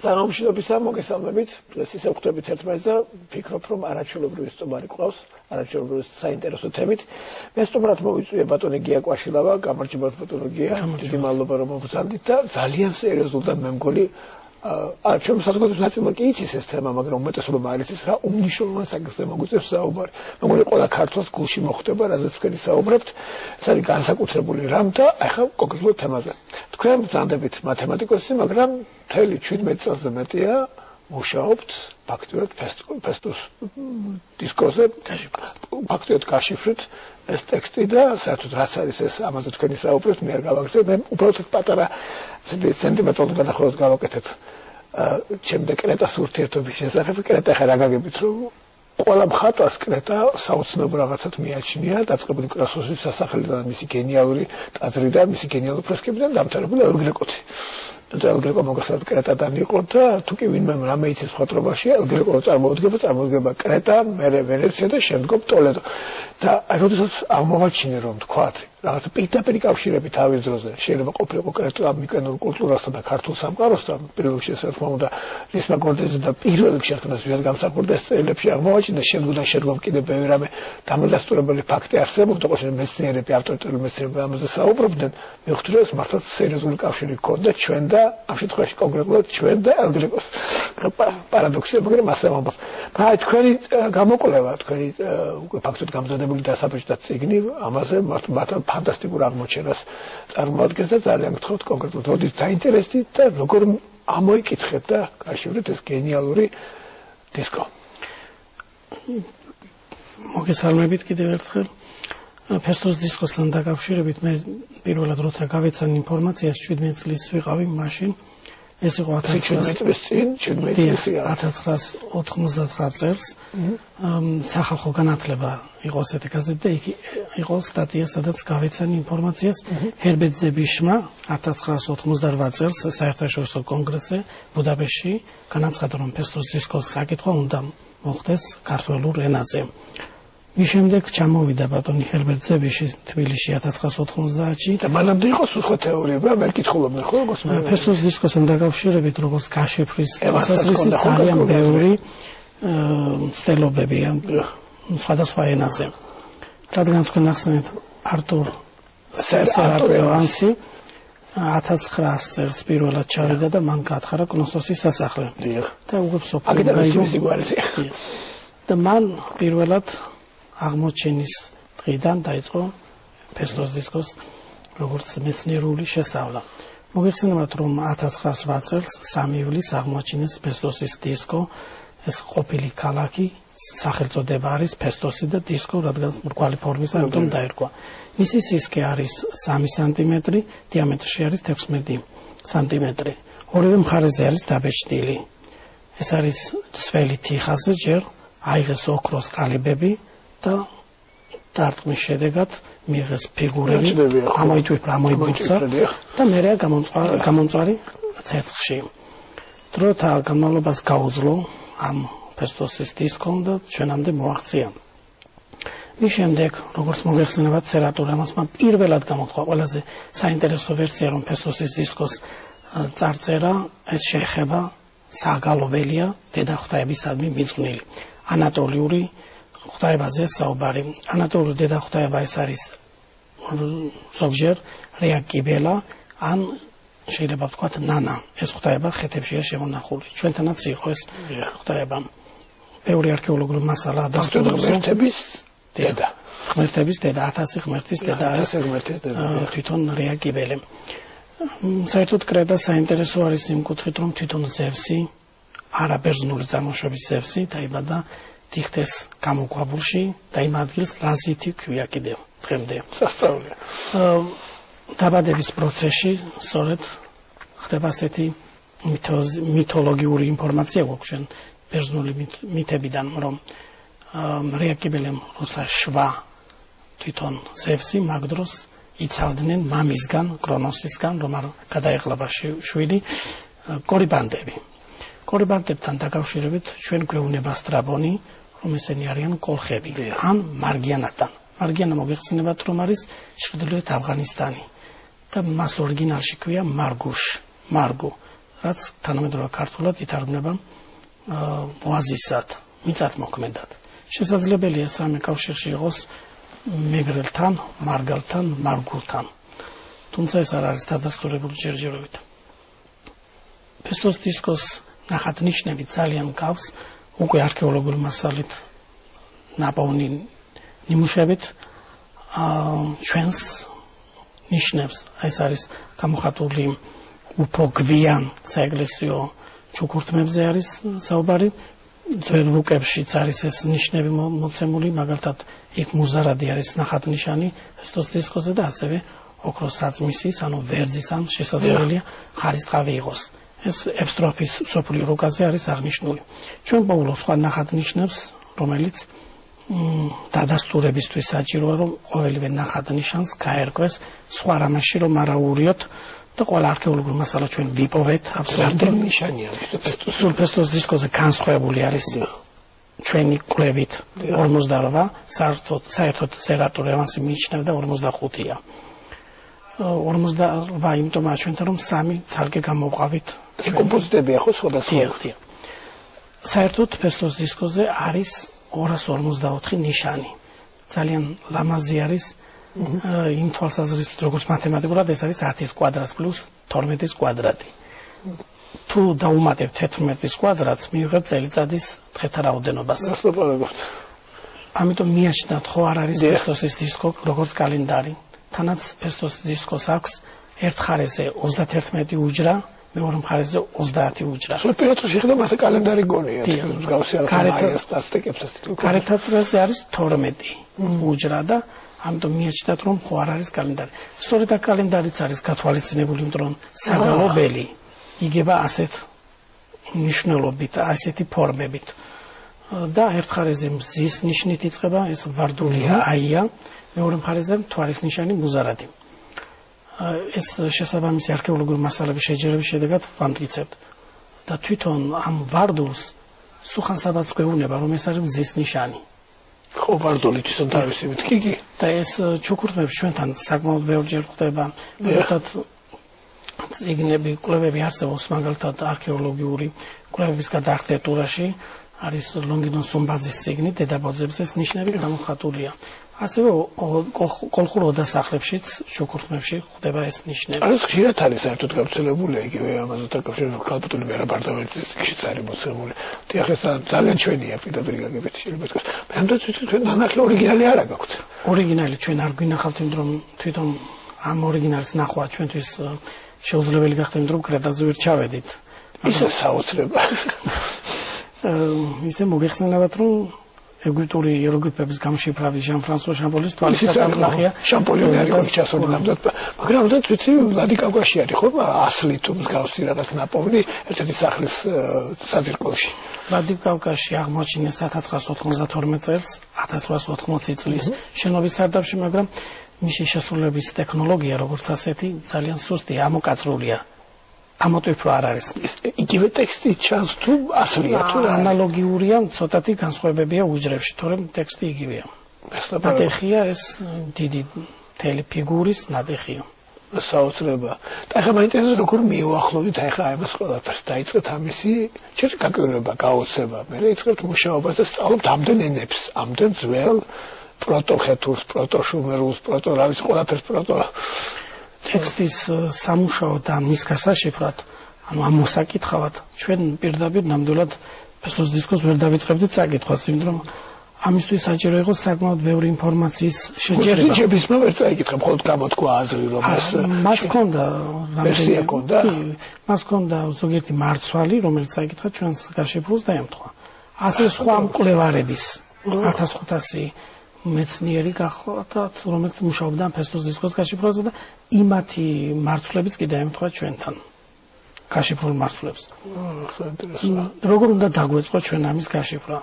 Წარმოშობისა მოგესალმებით. დღეს ისე ვხვდებით ერთმანეთს და ვფიქრობ, რომ არაჩვეულებრივი სტუმარი გვყავს, არაჩვეულებრივი საინტერესო თემით. მე სტუმრად მოვიწვია ბატონი გია კვაშილავა, გამარჯობა ბატონო გია. დიდი მადლობა რომ მოგზავნით და ძალიან სერიოზულ და მე მგონი ჩემს საზოგადოების ნაწილმა კი იცის ეს თემა, მაგრამ უმეტესობამ არ იცის რა უმნიშვნელოვანეს საკითხზე მოგვიწევს საუბარი. მე მგონი ყველა ქართველს გულში მოხვდება, რაზეც თქვენი საუბრობთ. ეს არის განსაკუთრებული რამ და ახლა კონკრეტულად თემაზე. თქვენ ბრძანდებით მათემატიკოსი, მაგრამ მთელი 17 წელზე მეტია მუშაობთ ფაქტობრივად ფესტუს დისკოზე, ფაქტობრივად გაშიფრეთ ეს ტექსტი და საერთოდ რაც არის ეს ამაზე თქვენი საუბრობთ, მე არ გავაგზავნე, მე უბრალოდ პატარა სენტიმეტრულ გადახვევას გავაკეთებ. შემდეგ კრეტას ურთიერთობის შესახებ, კრეტა ხა რა გაგებით რომ ყველა მხატვარს კრეტა საოცნობ რაღაცად მიაჩნია, დაწყებული კრასოსის სასახლიდან მისი გენიალური ტაძრიდან, მისი გენიალური ფრესკებიდან დამთავრებული ელ-გრეკოთი. და ელ-გრეკო მოგახსოვთ კრეტადან იყო და თუ კი ვინმე რამე იცის მხატვრობაში, ელ-გრეკო წარმოუდგება კრეტა, მერე ვენეცია და შემდგომ ტოლედო. და როდესაც აღმოვაჩინე რომ თქვათ რაღაცა პირდაპირ კავშირები თავის დროზე შეიძლება ყოფილიყო კრეტა მიკენურ კულტურასთან და ქართულ სამყაროსთან პირველ რიგში რა თქმა უნდა რისმა გორდეზი და პირველ რიგში ახლა ზუსტად გამსახურდა ეს წერილებში აღმოვაჩინე შემდგომ კიდე ბევრი რამე დამადასტურებელი ფაქტი არსებობდა ყოშე მეცნიერები ავტორიტეტული მეცნიერები ამაზე საუბრობდნენ მე ვხვდი რომ ეს მართლაც სერიოზული კავშირი ჰქონდა ჩვენ და ამ შემთხვევაში კონკრეტულად ჩვენ და ელ-გრეკოს პარადოქსია მაგრამ ასე ამბობს რა თქვენი გამოკვლევა თქვენი უკვე ფაქტობრივად გამზადებული დასაბეჭდა წიგნი ამაზე მართლა ფანტასტიკურ აღმოჩენას წარმოადგენს და ძალიან გთხოვთ კონკრეტულად როდის დაინტერესდით და როგორ ამოიკითხეთ და გაშივრეთ ეს გენიალური დისკო. მოგესალმებით კიდევ ერთხელ. ფესტუს დისკოსთან დაკავშირებით მე პირველად როცა გავეცან ინფორმაციას 17 წლის ვიყავი მაშინ ეს იყო 1999 წელს სახალხო განათლება იყო ასეთი გაზეთი და იქ იყო სტატია სადაც გავეცანი ინფორმაციას ჰერბერტ ზებიშმა 1998 წელს საერთაშორისო კონგრესზე ბუდაპეშტში განაცხადა რომ ფესტუს დისკოს საკითხვა უნდა მოხდეს ქართულ ენაზე. მის შემდეგ ჩამოვიდა ბატონი ჰერბერტ ზებიში თბილისში 1990-ში და მანამდე იყო სხვა თეორიები, რა მერკითხულობდნენ ხო როგორც მე. ფესტუს დისკოსთან დაკავშირებით როგორც გაშიფრის თვალსაზრისით ძალიან ბევრი ცდილობებია სხვადასხვა ენაზე. რადგან თქვენ ახსენეთ არტურ სერაპევანსი 1900 წელს პირველად ჩავიდა და მან გათხარა კნოსოსის სასახლე. და უკვე სოფიო და მან პირველად აღმოჩენის დღიდან დაიწყო ფესტუს დისკოს როგორც მეცნიერული შესწავლა. მოგეხსენებათ რომ 1908 წელს 3 ივლისს აღმოჩინეს ფესტუსის დისკო, ეს ყოფილი ქალაქი, სახელწოდება არის ფესტუსი და დისკო, რადგან მრგვალი ფორმისა, ამიტომ დაერქვა. მისი სისქე არის 3 სანტიმეტრი, დიამეტრში არის 16 სანტიმეტრი. ორივე მხარეზე არის დაბეჭდილი. ეს არის ძველი თიხაზე ჯერ აიღეს ოქროს ყალებები და დარტყმის შედეგად მიიღეს ფიგურები, ამოიბურცა და მერე გამომწვარი ცეცხლში. დროთა განმავლობას გაუძლო ამ ფესტუსის დისკომ და ჩვენამდე მოაღწია. მის შემდეგ, როგორც მოგეხსენებათ, სერაპევანსმა პირველად გამოთქვა ყველაზე საინტერესო ვერსია, რომ ფესტუსის დისკოს წარწერა ეს შეეხება საგალობელია დედაღვთაებისადმი მიძღვნილი ანატოლიური ღვთაებაზე საუბარი. ანატოლიური დედაღვთაება ეს არის ზოგჯერ რეა კიბელა ან შეიძლება ვთქვათ ნანა. ეს ღვთაება ხეთებშია შემონახული. ჩვენთანაც იყო ეს ღვთაება. ბევრი არქეოლოგიური მასალაა დასტურებული. ღმერთების დედა. ღმერთების დედა, 1000 ღმერთის დედა არის თვითონ რეა კიბელი. საერთოდ კრეტა საინტერესო არის იმ კუთხით, რომ თვითონ ზევსი, არაბერძნული წარმოშობის ზევსი დაიბადა დიხტეს გამოგვაბულში და იმ ადგილს ლაზითი ქვია კიდევ დღემდე. სასწაულია. დაბადების პროცესში სწორედ ხდება ასეთი მითოლოგიური ინფორმაცია გვაქვს ჩვენ ბერძნული მითებიდან, რომ რეა კიბელემ როცა შვა თვითონ ზევსი მაგ დროს იცავდნენ მამისგან, კრონოსისგან, რომ არ გადაეყლება შვილი კორიბანდები. კორიბანდებთან დაკავშირებით ჩვენ გვეუბნება სტრაბონი, რომ ესენი არიან კოლხები ან მარგიანათან. მარგიანა მოგეხსენებათ, რომ არის ჩრდილოეთ ავღანისტანი და მას ორიგინალში ქვია მარგუ. რაც თანამედროვე ქართულად ითარგმნება ოაზისად, მიწათმოქმედად. შესაძლებელია სამი კავშირში იყოს მეგრელთან, მარგალთან, მარგულთან. თუმცა ეს არ არის დადასტურებული ჯერჯერობით. ფესტოს დისკოს ნახატნიშნები ძალიან გავს უკვე არქეოლოგიური მასალით ნაპოვნი ნიმუშებით ჩვენს ნიშნებს. ეს არის გამოხატული უფრო გვიან საეკლესიო ჩუქურთმებზე არის საუბარი. ძველ რუკებშიც არის ეს ნიშნები მოცემული, მაგალითად იქ მუზარადი არის ნახატნიშანი ფესტოს დისკოზე და ასევე ოქროს საწმისის, ანუ ვერძის ან შესაძლებელია ხარისწყავი იყოს. ეს ევსტროფის სოფლიო რუკაზე არის აღნიშნული. ჩვენ პოულობს სხვა ნახატნიშნებს, რომელიც დადასტურებისთვის საჭიროა, რომ ყოველივე ნახატნიშანს გაერკვეს სხვა რამაში, რომ არ აურიოთ და ყველა არქეოლოგიური მასალა ჩვენ ვიპოვეთ აბსოლუტურად ნიშანია. სულ ფესტოს დისკოზე განსხვავებული არის ჩვენი კვლევით 48, საერთოდ სერატურ ევანსი მიიჩნევდა 45-ია. 48 იმიტომ აჩვენდა, რომ 3 ცალკე გამოვყავით. კომპოზიტებია ხო სხვადასხვა. საერთოდ ფესტოს დისკოზე არის 254 ნიშანი. ძალიან ლამაზი არის იმ თვალსაზრისით, როგორც მათემატიკურად ეს არის 10-ის კვადრატს პლუს 12-ის კვადრატი. თუ დაუმატებთ 11-ის კვადრატს, მივიღებთ წელიწადის დღეთა რაოდენობას. ამიტომ მიაჩნდათ, ხო არ არის ფესტოსის დისკო როგორც კალენდარი. თანაც ფესტოს დისკოს აქვს ერთ მხარეზე 31 უჯრა, მეორე მხარეზე 30 უჯრა. სულპირატო შეხედა მასე კალენდარი გონია, მსგავსი ალხამაიას აზტეკებსაც. კარეთაწრეზე არის 12 უჯრა და ამიტომ მიაჩნდათ, რომ ხო არ არის კალენდარი. სწორედ აქ კალენდარიც არის გათვალისწინებული, იმიტომ რომ საგალობელი იგება ასეთ ნიშნულობით, ასეთი ფორმებით. და ერთ მხარეზე მზის ნიშნით იწყება, ეს ვარდულია აია, მეორე მხარეზე მთვარის ნიშანი მუზარადი. ეს შესაბამისი არქეოლოგიური მასალების შეჯერების შედეგად ვამტკიცებთ. და თვითონ ამ ვარდულს სუხანსაბადს გვეუბნება, რომ ეს არის მზის ნიშანი. ხო, ვარდული თვითონ თავისი მეთქი. და ეს ჩუქურთმებს ჩვენთან საკმაოდ ბევრჯერ გვხვდება. მაგალითად წიგნები, კვლევები არსებობს, მაგალითად არქეოლოგიური კვლევების გარდა არქიტექტურაში არის ლონგინოს სუმბაძის წიგნი დედაბოძებზე ეს ნიშნები გამოხატულია. ასევე კოლხურ ოდასახლებშიც ჩუქურთმებში ხდება ეს ნიშნები. ეს ხშირად არის საერთოდ გავრცელებული, იგივე ამაზე დაკავშირებით ქალბატონი მერაბარდაველის წიგნშიც არის მოცემული. დიახ, ეს ძალიან ჩვენია პირდაპირ გაგებეთი შეიძლება ითქვას. მე ამდენ ჩვენ ნანახი ორიგინალი არ აქვს. ორიგინალი ჩვენ არ გვინახავთ, იმიტომ რომ თვითონ ამ ორიგინალის ნახვა ჩვენთვის შეუძლებელი გახდა, იმიტომ რომ კრეტაზე ვერ ჩავედით. ისე საოცრება. ისე მოგეხსენებათ, რომ ეგვიპტური იეროგლიფების გამშიფრავი ჟან-ფრანსუა შამპოლის თვალისწინად ნახია. შამპოლი არის ჩასული ნამდვილად, მაგრამ და ვიცი, ლადი კავკასიაში არის ხო ასლი თუ მსგავსი რაღაც ნაპოვნი ერთ-ერთი სახლის საძირკველში. ლადი კავკასიაში აღმოაჩინეს 1992 წელს, 1880 წლის შენობის სარდაფში, მაგრამ მისი შესრულების ტექნოლოგია როგორც ასეთი ძალიან სუსტია, ამოკაწრულია. ამოტვიფრო არ არის. იგივე ტექსტი ჩანს თუ ასლია თუ ანალოგიურია, ცოტათი განსხვავებებია უჯრებში, თორემ ტექსტი იგივეა. ნატეხია ეს დიდი მთელი ფიგურის ნატეხია. საოცრება. და ახლა მაინტერესებს როგორ მიუახლოვდით ახლა ამას ყველაფერს დაიწყეთ ამისი გაკეთება, გაოცება. მე იწყებთ მუშაობას და სწავლობთ ამდენ ენებს, ამდენ ძველ პროტოხეთურს, პროტოშუმერულს, პროტორავის ყველაფერს პროტო ტექსტის სამუშაო და მის გასაშიფრად, ანუ ამ მოსაკითხავად ჩვენ პირდაპირ ნამდვილად ფესტოს დისკოს ვერ დავიწყებდით წაკითხვას, იმიტომ რომ ამისთვის საჭირო იყო საკმაოდ ბევრი ინფორმაციის შეჯერება. შეჯერებისმა ვერ წაიკითხა, მხოლოდ გამოთქვა აზრი, რომ ეს მას ჰქონდა ვერსია ჰქონდა. მას ჰქონდა ზოგიერთი მარცვალი, რომელიც წაიკითხა ჩვენს გაშიფრულს და ემთხვა. ასევე სხვა მკვლევარების 1500 მეცნიერი გახლავთ, რომელიც მუშაობდა ფესტოს დისკოს გაშიფრვაზე და იმათი მარცვლებიც კიდე ემთხვა ჩვენთან გაშიფრულ მარცვლებს. როგორ უნდა დაგვეწყო ჩვენ ამის გაშიფრვა?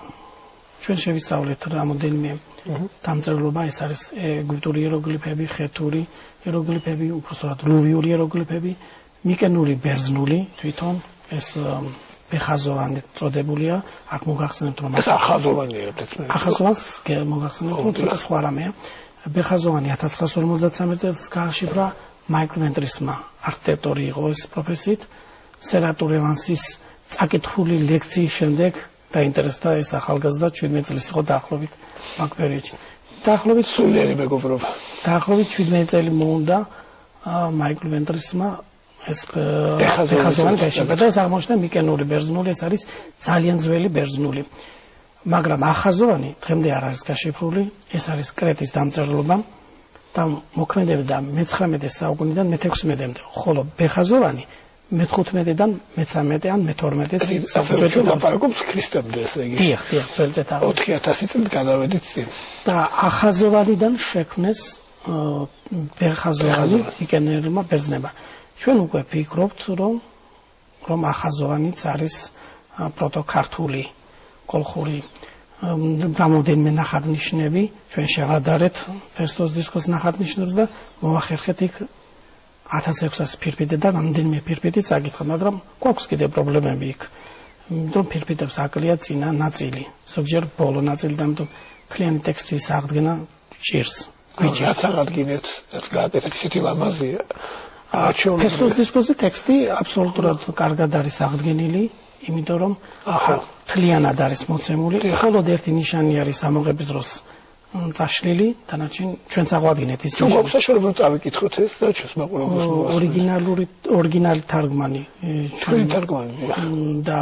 ჩვენ შევისწავლეთ რამოდენიმე დამწერლობა, ეს არის ეგვიპტური იეროგლიფები, ხეთური იეროგლიფები, უпростоრად ლუვიური იეროგლიფები, მიკენური ბერძნული თვითონ ეს ბეხაზოვანი წოდებულია, აქ მოგახსენებთ რომ ეს ახაზოვანია, ახაზოვანს მოგახსენებთ რომ ცოტა სხვა რამეა. ბეხაზოვანი 1953 წელს გააშიფრა მაიკლ ვენტრისმა, არქიტექტორი იყო ეს პროფესიით, სერატურევანსის წაკითხული ლექციის შემდეგ დაინტერესდა ეს ახალგაზრდა 17 წლის იყო დაახლოებით მაგ პერიოდში. დაახლოებით სულიერი მეგობრობა. დაახლოებით 17 წელი მოუნდა მაიკლ ვენტრისმა ეს ფეხაზოვანი გაიშალა და ეს აღმოჩნდა მიკენური ბერძნული, ეს არის ძალიან ძველი ბერძნული. მაგრამ ახაზოვანი დღემდე არ არის გაშიფრული, ეს არის კრეტის დამწერლობა და მოქმედებდა მე-19 საუკუნიდან მე-16-მდე, ხოლო ბეხაზოვანი მე-15-დან მე-13 ან მე-12 საუკუნეში ლაპარაკობს ქრისტემდე, ესე იგი. დიახ, ძველწეთ აღარ. 4000 წლით გადავედით წინ. და ახაზოვანიდან შექმნეს ბეხაზოვანი მიკენერმა ბერძნებმა. ჩვენ უკვე ვფიქრობთ, რომ ახაზოვანიც არის პროტოქართული კოლხური გამოდენმე ნახატნიშნები, ჩვენ შევადარეთ ფესტოს დისკოს ნახატნიშნებს და მოვახერხეთ იქ 1600 ფირფიტი და რამდენიმე ფირფიტი წაკითხა, მაგრამ გვაქვს კიდე პრობლემები იქ. რომ ფირფიტებს აკლია წინა ნაწილი, ზოგჯერ ბოლო ნაწილი და ამიტომ მთლიანი ტექსტის აღდგენა ჭირს. რაც აღადგინეთ, რაც გააკეთეთ, ისეთი ლამაზია. ფესტოს დისკოზე ტექსტი აბსოლუტურად კარგად არის აღდგენილი, იმიტომ რომ მთლიანად არის მოცემული. მხოლოდ ერთი ნიშანი არის ამოღების დროს წაშლილი, დანარჩენი ჩვენც აღვადგინეთ ის ნიშანი. გვაქვს საშუალება წავიკითხოთ ეს და ჩვენს მაყურებელს. ორიგინალი თარგმანი. ჩვენი თარგმანი. და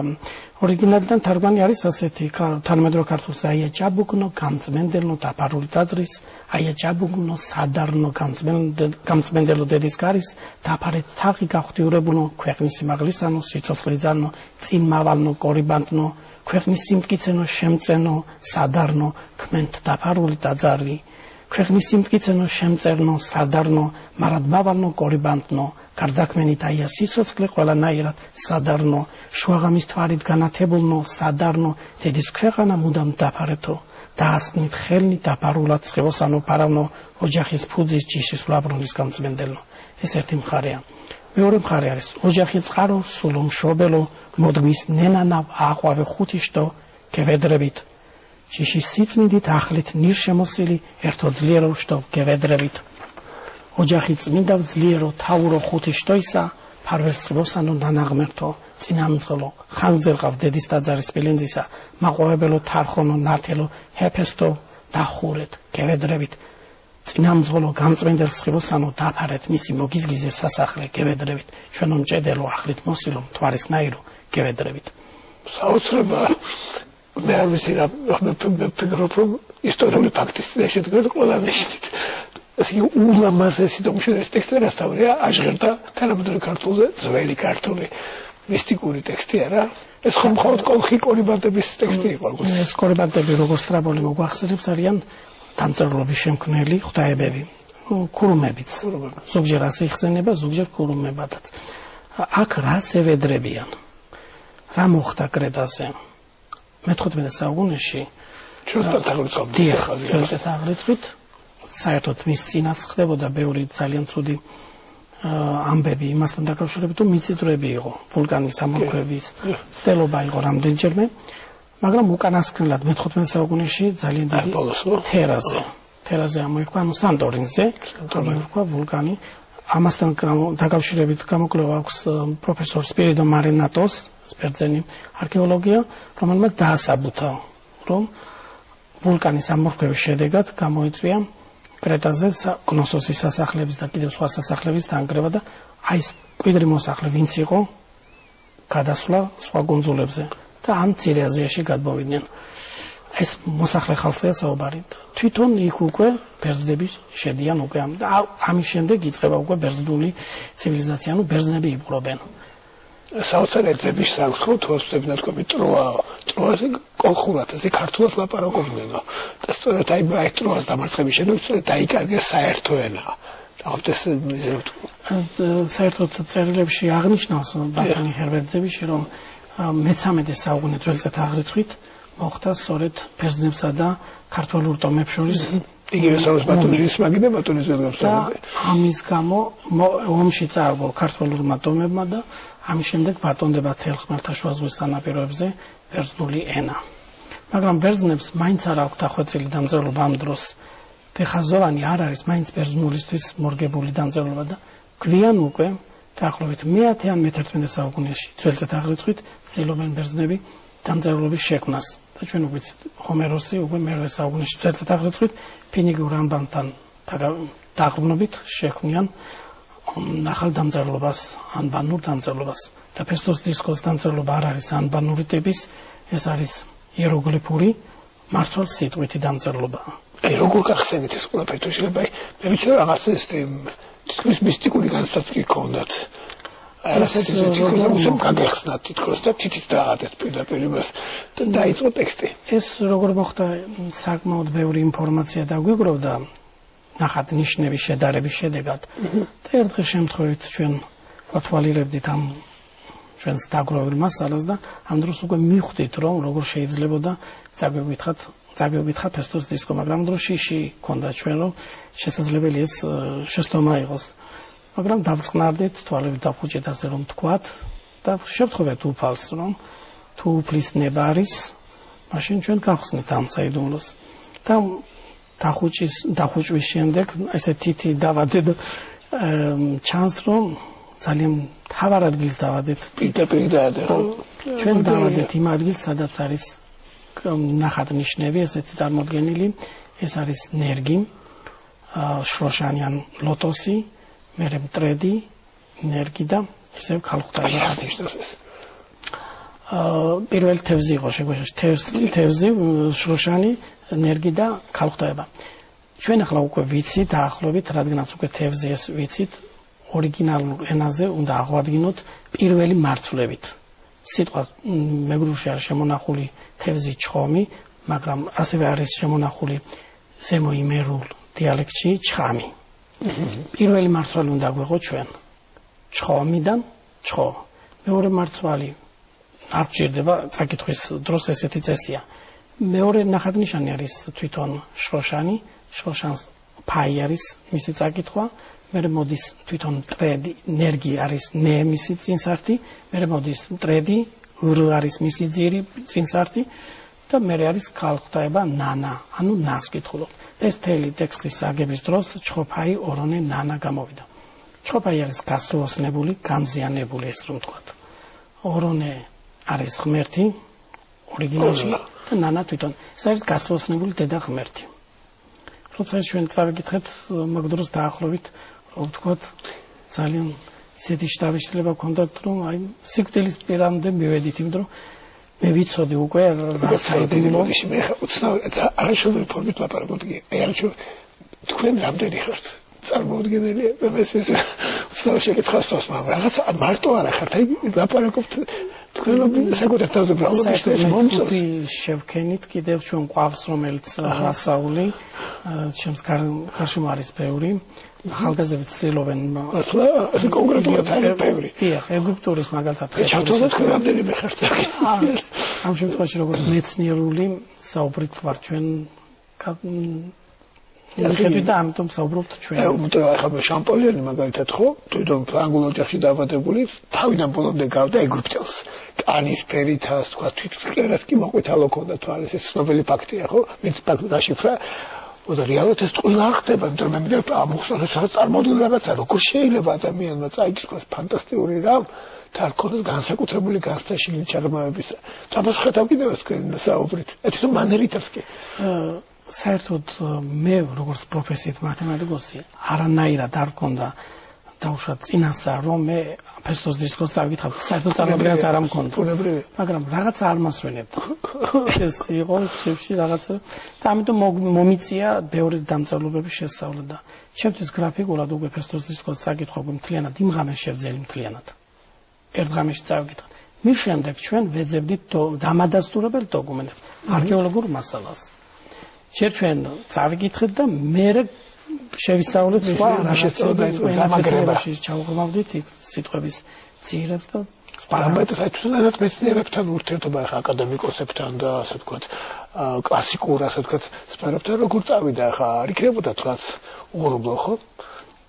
ორიგინალიდან თარგმანი არის ასეთი თანამედროვე ქართულს აია ჭაბუკნო გამწმენდელნო დაფარული ტაძრის აია ჭაბუკნო სადარნო გამწმენდელო დედის გარის დაფარეთ თაღი გახვდიურებულნო ქვეყნის სიმაღლისანო სიცოცხლეძანო წინ მავალნო კორიბანტნო ქვეყნის სიმტკიცენო შემწენო სადარნო კმენთ დაფარული ტაძარი ქვეყნის სიმტკიცენო შემწერნო სადარნო მარად მავალნო კორიბანტნო გარდაქმენით აია სიცოცხლე ყველანაირად სადარნო შუაღამის თვარით განათებულნო სადარნო დედის ქვეყანა მუდამ დაფარეთო დაასკნით ხელნი დაფარულად წევოსანო პარავნო ოჯახის ფუძის ჯიშის ვლაბრუნის გამწმენდელნო ეს ერთი მხარეა მეორე მხარე არის ოჯახი წყარო სულო მშობელო მოდგმის ნენანა აყვავე ხუთიშტო გევედრებით ჯიშის სიწმინდით ახლით ნირშემოსილი ერთო ძლიერო შტო გევედრებით ოჯახი წმინდა ძლიერო თავურო ხუთიშტოისა ფარველსხიბოსანო ნანაღმერთო წინამძღოლო ხანგძელყავ დედის ტაძარის სპილენძისა მაყვავებელო თარხონო ნათელო ჰეფესტო დახურეთ გევედრებით წინამძღოლო გამწმენდელ სხიბოსანო დაფარეთ მისი მოგიზგიზე სასახლე გევედრებით ჩვენო მჭედელო ახლით მოსილო მთვარისნაირო გევედრებით საოცრება მე არ ვიცი რა ფიქრობ რომ ისტორიული ფაქტის შედგენილ ყველა ნიშნით ეს ულამაზესი და უმნიშვნელოვანესი ტექსტი რასთავია აჟღერდა თანამედროვე ქართულზე ძველი ქართული მისტიკური ტექსტი არა ეს ხომ მხოლოდ კოლხი კორიბანტების ტექსტი იყო ეს კორიბანტები როგორც ტრაბოლი მოგვახსენებს არიან დამწერლობის შემქმნელი ღვთაებები ქურუმებიც ზოგჯერ ასე იხსენება ზოგჯერ ქურუმებადაც აქ რას ევედრებიან რა მოხდა კრეტაზე მე-15 საუკუნეში ჩვენთან აღრიცხვით საერთოდ მის წინაც ხდებოდა ბევრი ძალიან ცუდი ამბები იმასთან დაკავშირებით რომ მიწისძვრები იყო ვულკანის ამორქვევის ცდელობა იყო რამდენჯერმე მაგრამ უკანასკნელად მე-15 საუკუნეში ძალიან დიდი თერაზე ამოიქვა ანუ სანტორინზე ამოიქვა ვულკანი ამასთან დაკავშირებით გამოკვლევა აქვს პროფესორ სპირიდო მარინატოს სპერძენი არქეოლოგია რომელმაც დაასაბუთა რომ ვულკანის ამორქვევის შედეგად გამოიწვია კრეტაზე კნოსოსის სასახლების და კიდევ სხვა სასახლების დანგრევა და აი ეს მკვიდრი მოსახლე ვინც იყო გადასვლა სხვა კუნძულებზე და ამ მცირე აზიაში გადმოვიდნენ ეს მოსახლე ხალხია საუბარი თვითონ იქ უკვე ბერძნები შედიან უკვე ამის შემდეგ იწყება უკვე ბერძნული ცივილიზაცია ანუ ბერძნები იბრძობენ საოცარი ძების სახლს ხო თორსები ნათქვამი ტროაზე კოლხურად ასე ქართულად ლაპარაკობდნენ და სწორედ აი ტროას დამარცხების შემდეგ სწორედ დაიკარგეს საერთო ენა საერთოდ წერილებში აღნიშნავს ბატონი ჰერბერტზევიჩი რომ მე-13 საუკუნის ძველწეთ აღრიცხვით მოხდა სწორედ ბერძნებსა და ქართველურ ტომებს შორის იგივე სამოს ბატონი ისმაგი და ბატონი ზედგამსწავლებელი ამის გამო ომში წააგო ქართველურმა ტომებმა და ამის შემდეგ ბატონდება თელ ხმელთაშუა ზღვის სანაპიროებზე ბერძნული ენა მაგრამ ბერძნებს მაინც არ აქვთ დახვეწილი დამწერლობა ამ დროს ბეხაზოვანი არ არის მაინც ბერძნულისთვის მორგებული დამწერლობა და გვიან უკვე დაახლოებით მე-10 ან მე-11 საუკუნეში ძველწად აღრიცხვით ცდილობენ ბერძნები დამწერლობის შექმნას და ჩვენ ვიცით ჰომეროსი უკვე მე-8 საუკუნეში ძველწად აღრიცხვით ფინიკიურ ანბანთან დაყრდნობით შექმნიან ახალ დამწერლობას, ანბანურ დამწერლობას და ფესტოს დისკოს დამწერლობა არ არის ანბანური ტიპის, ეს არის იეროგლიფური მარცვალ სიტყვითი დამწერლობა. აი როგორ გახსენეთ ეს ყველაფერი თუ შეიძლება მე ვიცი რაღაც ეს თითქმის მისტიკური განსაცდელი ქონდათ. ასეთი თითქოს გაგეხსნათ თითქოს და თითით დაადეთ პირდაპირ იმას და დაიწყო ტექსტი. ეს როგორ მოხდა საკმაოდ ბევრი ინფორმაცია დაგვიგროვდა ნახატ ნიშნების შედარების შედეგად და ერთ დღეს შემთხვევით ჩვენ ვათვალიერებდით ამ ჩვენს დაგროვილ მასალას და ამ დროს უკვე მივხვდით რომ როგორ შეიძლებოდა წაგვეკითხა ფესტოს დისკო, მაგრამ დროში ქონდა ჩვენ რომ შესაძლებელი ეს შეცდომა იყოს. მაგრამ დავწყნარდით თვალები დაფუჭეთ ასე რომ თქვათ და შევთხოვეთ უფალს რომ თუ უფლის ნება არის მაშინ ჩვენ გავხსნით ამ საიდუმლოს და დახუჭვის შემდეგ ესე თითი დავადეთ ჩანს რომ ძალიან თავარ ადგილს დავადეთ პირდაპირ დაადეთ ჩვენ დავადეთ იმ ადგილს სადაც არის ნახატ ნიშნები ესეთი წარმოდგენილი ეს არის ნერგი შროშანი ან ლოტოსი მერე მტრედი ნერგი და ისევ ქალხტაი ნიშნავს ეს პირველი თევზი იყო შეგვეშა თევზი შროშანი ნერგი და ქალხტაება ჩვენ ახლა უკვე ვიცით დაახლოებით რადგანაც უკვე თევზი ეს ვიცით ორიგინალურ ენაზე უნდა აღვადგინოთ პირველი მარცვლებით სიტყვა მეგრულში არის შემონახული თევზი ჩხომი მაგრამ ასევე არის შემონახული ზემო იმერულ დიალექტში ჩხამი პირველი მარცვალი უნდა გვეღოთ ჩვენ ჩხომიდან ჩხო მეორე მარცვალი არ გჭირდება წაკითხვის დროს ესეთი წესია მეორე ნახატნიშანი არის თვითონ შროშანი შროშანს ფაი არის მისი წაკითხვა მერე მოდის თვითონ მტრედი ნერგი არის ნე მისი წინსართი მერე მოდის მტრედი რ არის მისი ძირი წინსართი და მერე არის ქალხტაება ნანა ანუ ნას კითხულობ ეს თელი ტექსტის აგების დროს ჩხოფაი ორონე ნანა გამოვიდა ჩხოფაი არის გასლოსნებული გამზიანებული ეს რომ ვთქვათ ორონე არის ღმერთი ორიგინალში და ნანა თვითონ ეს არის გასლოსნებული დედა ღმერთი როცა ჩვენ წავიკითხეთ მაგ დროს დაახლოებით რომ ვთქვათ ძალიან ისეთი შთაბეჭდილება გქონდათ რომ აი სიკვდილის პირამდე მივედით იმიტომ რომ მე ვიცოდი უკვე რა საიდუმლო მე უცნაურად არაშობილი ფორმით ლაპარაკობდი აი არაშობ თქვენ რამდენი ხართ წარმოუდგენელი მესმის უცნაურად შეკითხავს მაგრამ რაღაც მარტო არ ხართ აი ლაპარაკობთ თქვენ საკუთარ თავზე ბრალობთ ეს მომწონს შევქენით კიდევ ჩვენ ყავს რომელიც ასაული ჩემს გარშემო არის ბევრი ახალგაზრდები ცდილობენ ახლა ეს კონკრეტულად არის ბევრი დიახ ეგვიპტურის მაგალითად ჩავთვალოთ რამდენი ხართ ამ შემთხვევაში როგორც მეცნიერული საუბრით ვარ ჩვენ ისეთი და ამიტომ საუბრობთ ჩვენ იმიტომ რომ ახლა შამპოლიანი მაგალითად ხო თვითონ ფრანგულ ოჯახში დაბადებული თავიდან ბოლომდე გავდა ეგვიპტელს კანის ფერითას თქვა თვითმკვლელად კი მოყვითალო ქონდა თვალის ეს ცნობილი ფაქტია ხო ვინც გაშიფრა და რეალურად ეს ყველა ხდება იმიტომ რომ მე მივიდა ამოხსნას რაღაც წარმოუდგენელი რაღაცა როგორ შეიძლება ადამიანმა წაიკითხოს ფანტასტიკური რამ და რქონდეს განსაკუთრებული განსტაშილი ჩაღრმავებისა თამაშხეთავ კიდევ თქვენ საუბრით ეს მანერითაც კი საერთოდ მე როგორც პროფესიით მათემატიკოსი არანაირად არ მქონდა დაუშვათ წინასწარ რომ მე ფესტოს დისკოს წავიკითხავ საერთოდ წარმოდგენაც არ მქონდა მაგრამ რაღაცა არ მასვენებდა ეს იყო ჩემში რაღაცა და ამიტომ მომიწია ბევრი დამწერლობების შესწავლა და ჩემთვის გრაფიკულად უკვე ფესტოს დისკოს წაკითხვა მთლიანად იმ ღამეს შევძელი მთლიანად ერთ ღამეში წავიკითხე მის შემდეგ ჩვენ ვეძებდით დამადასტურებელ დოკუმენტებს არქეოლოგიურ მასალას ჯერ ჩვენ წავიკითხეთ და მე შევისწავლეთ სხვა რაღაცებს ჩავღრმავდით იქ სიტყვების ძირებს და სხვა რაღაცებს მეცნიერებთან ურთიერთობა ახლა აკადემიკოსებთან და ასე ვთქვათ კლასიკურ ასე ვთქვათ სფეროებთან როგორ წავიდა ახლა არ იქნებოდა თქაც უღრუბლო ხო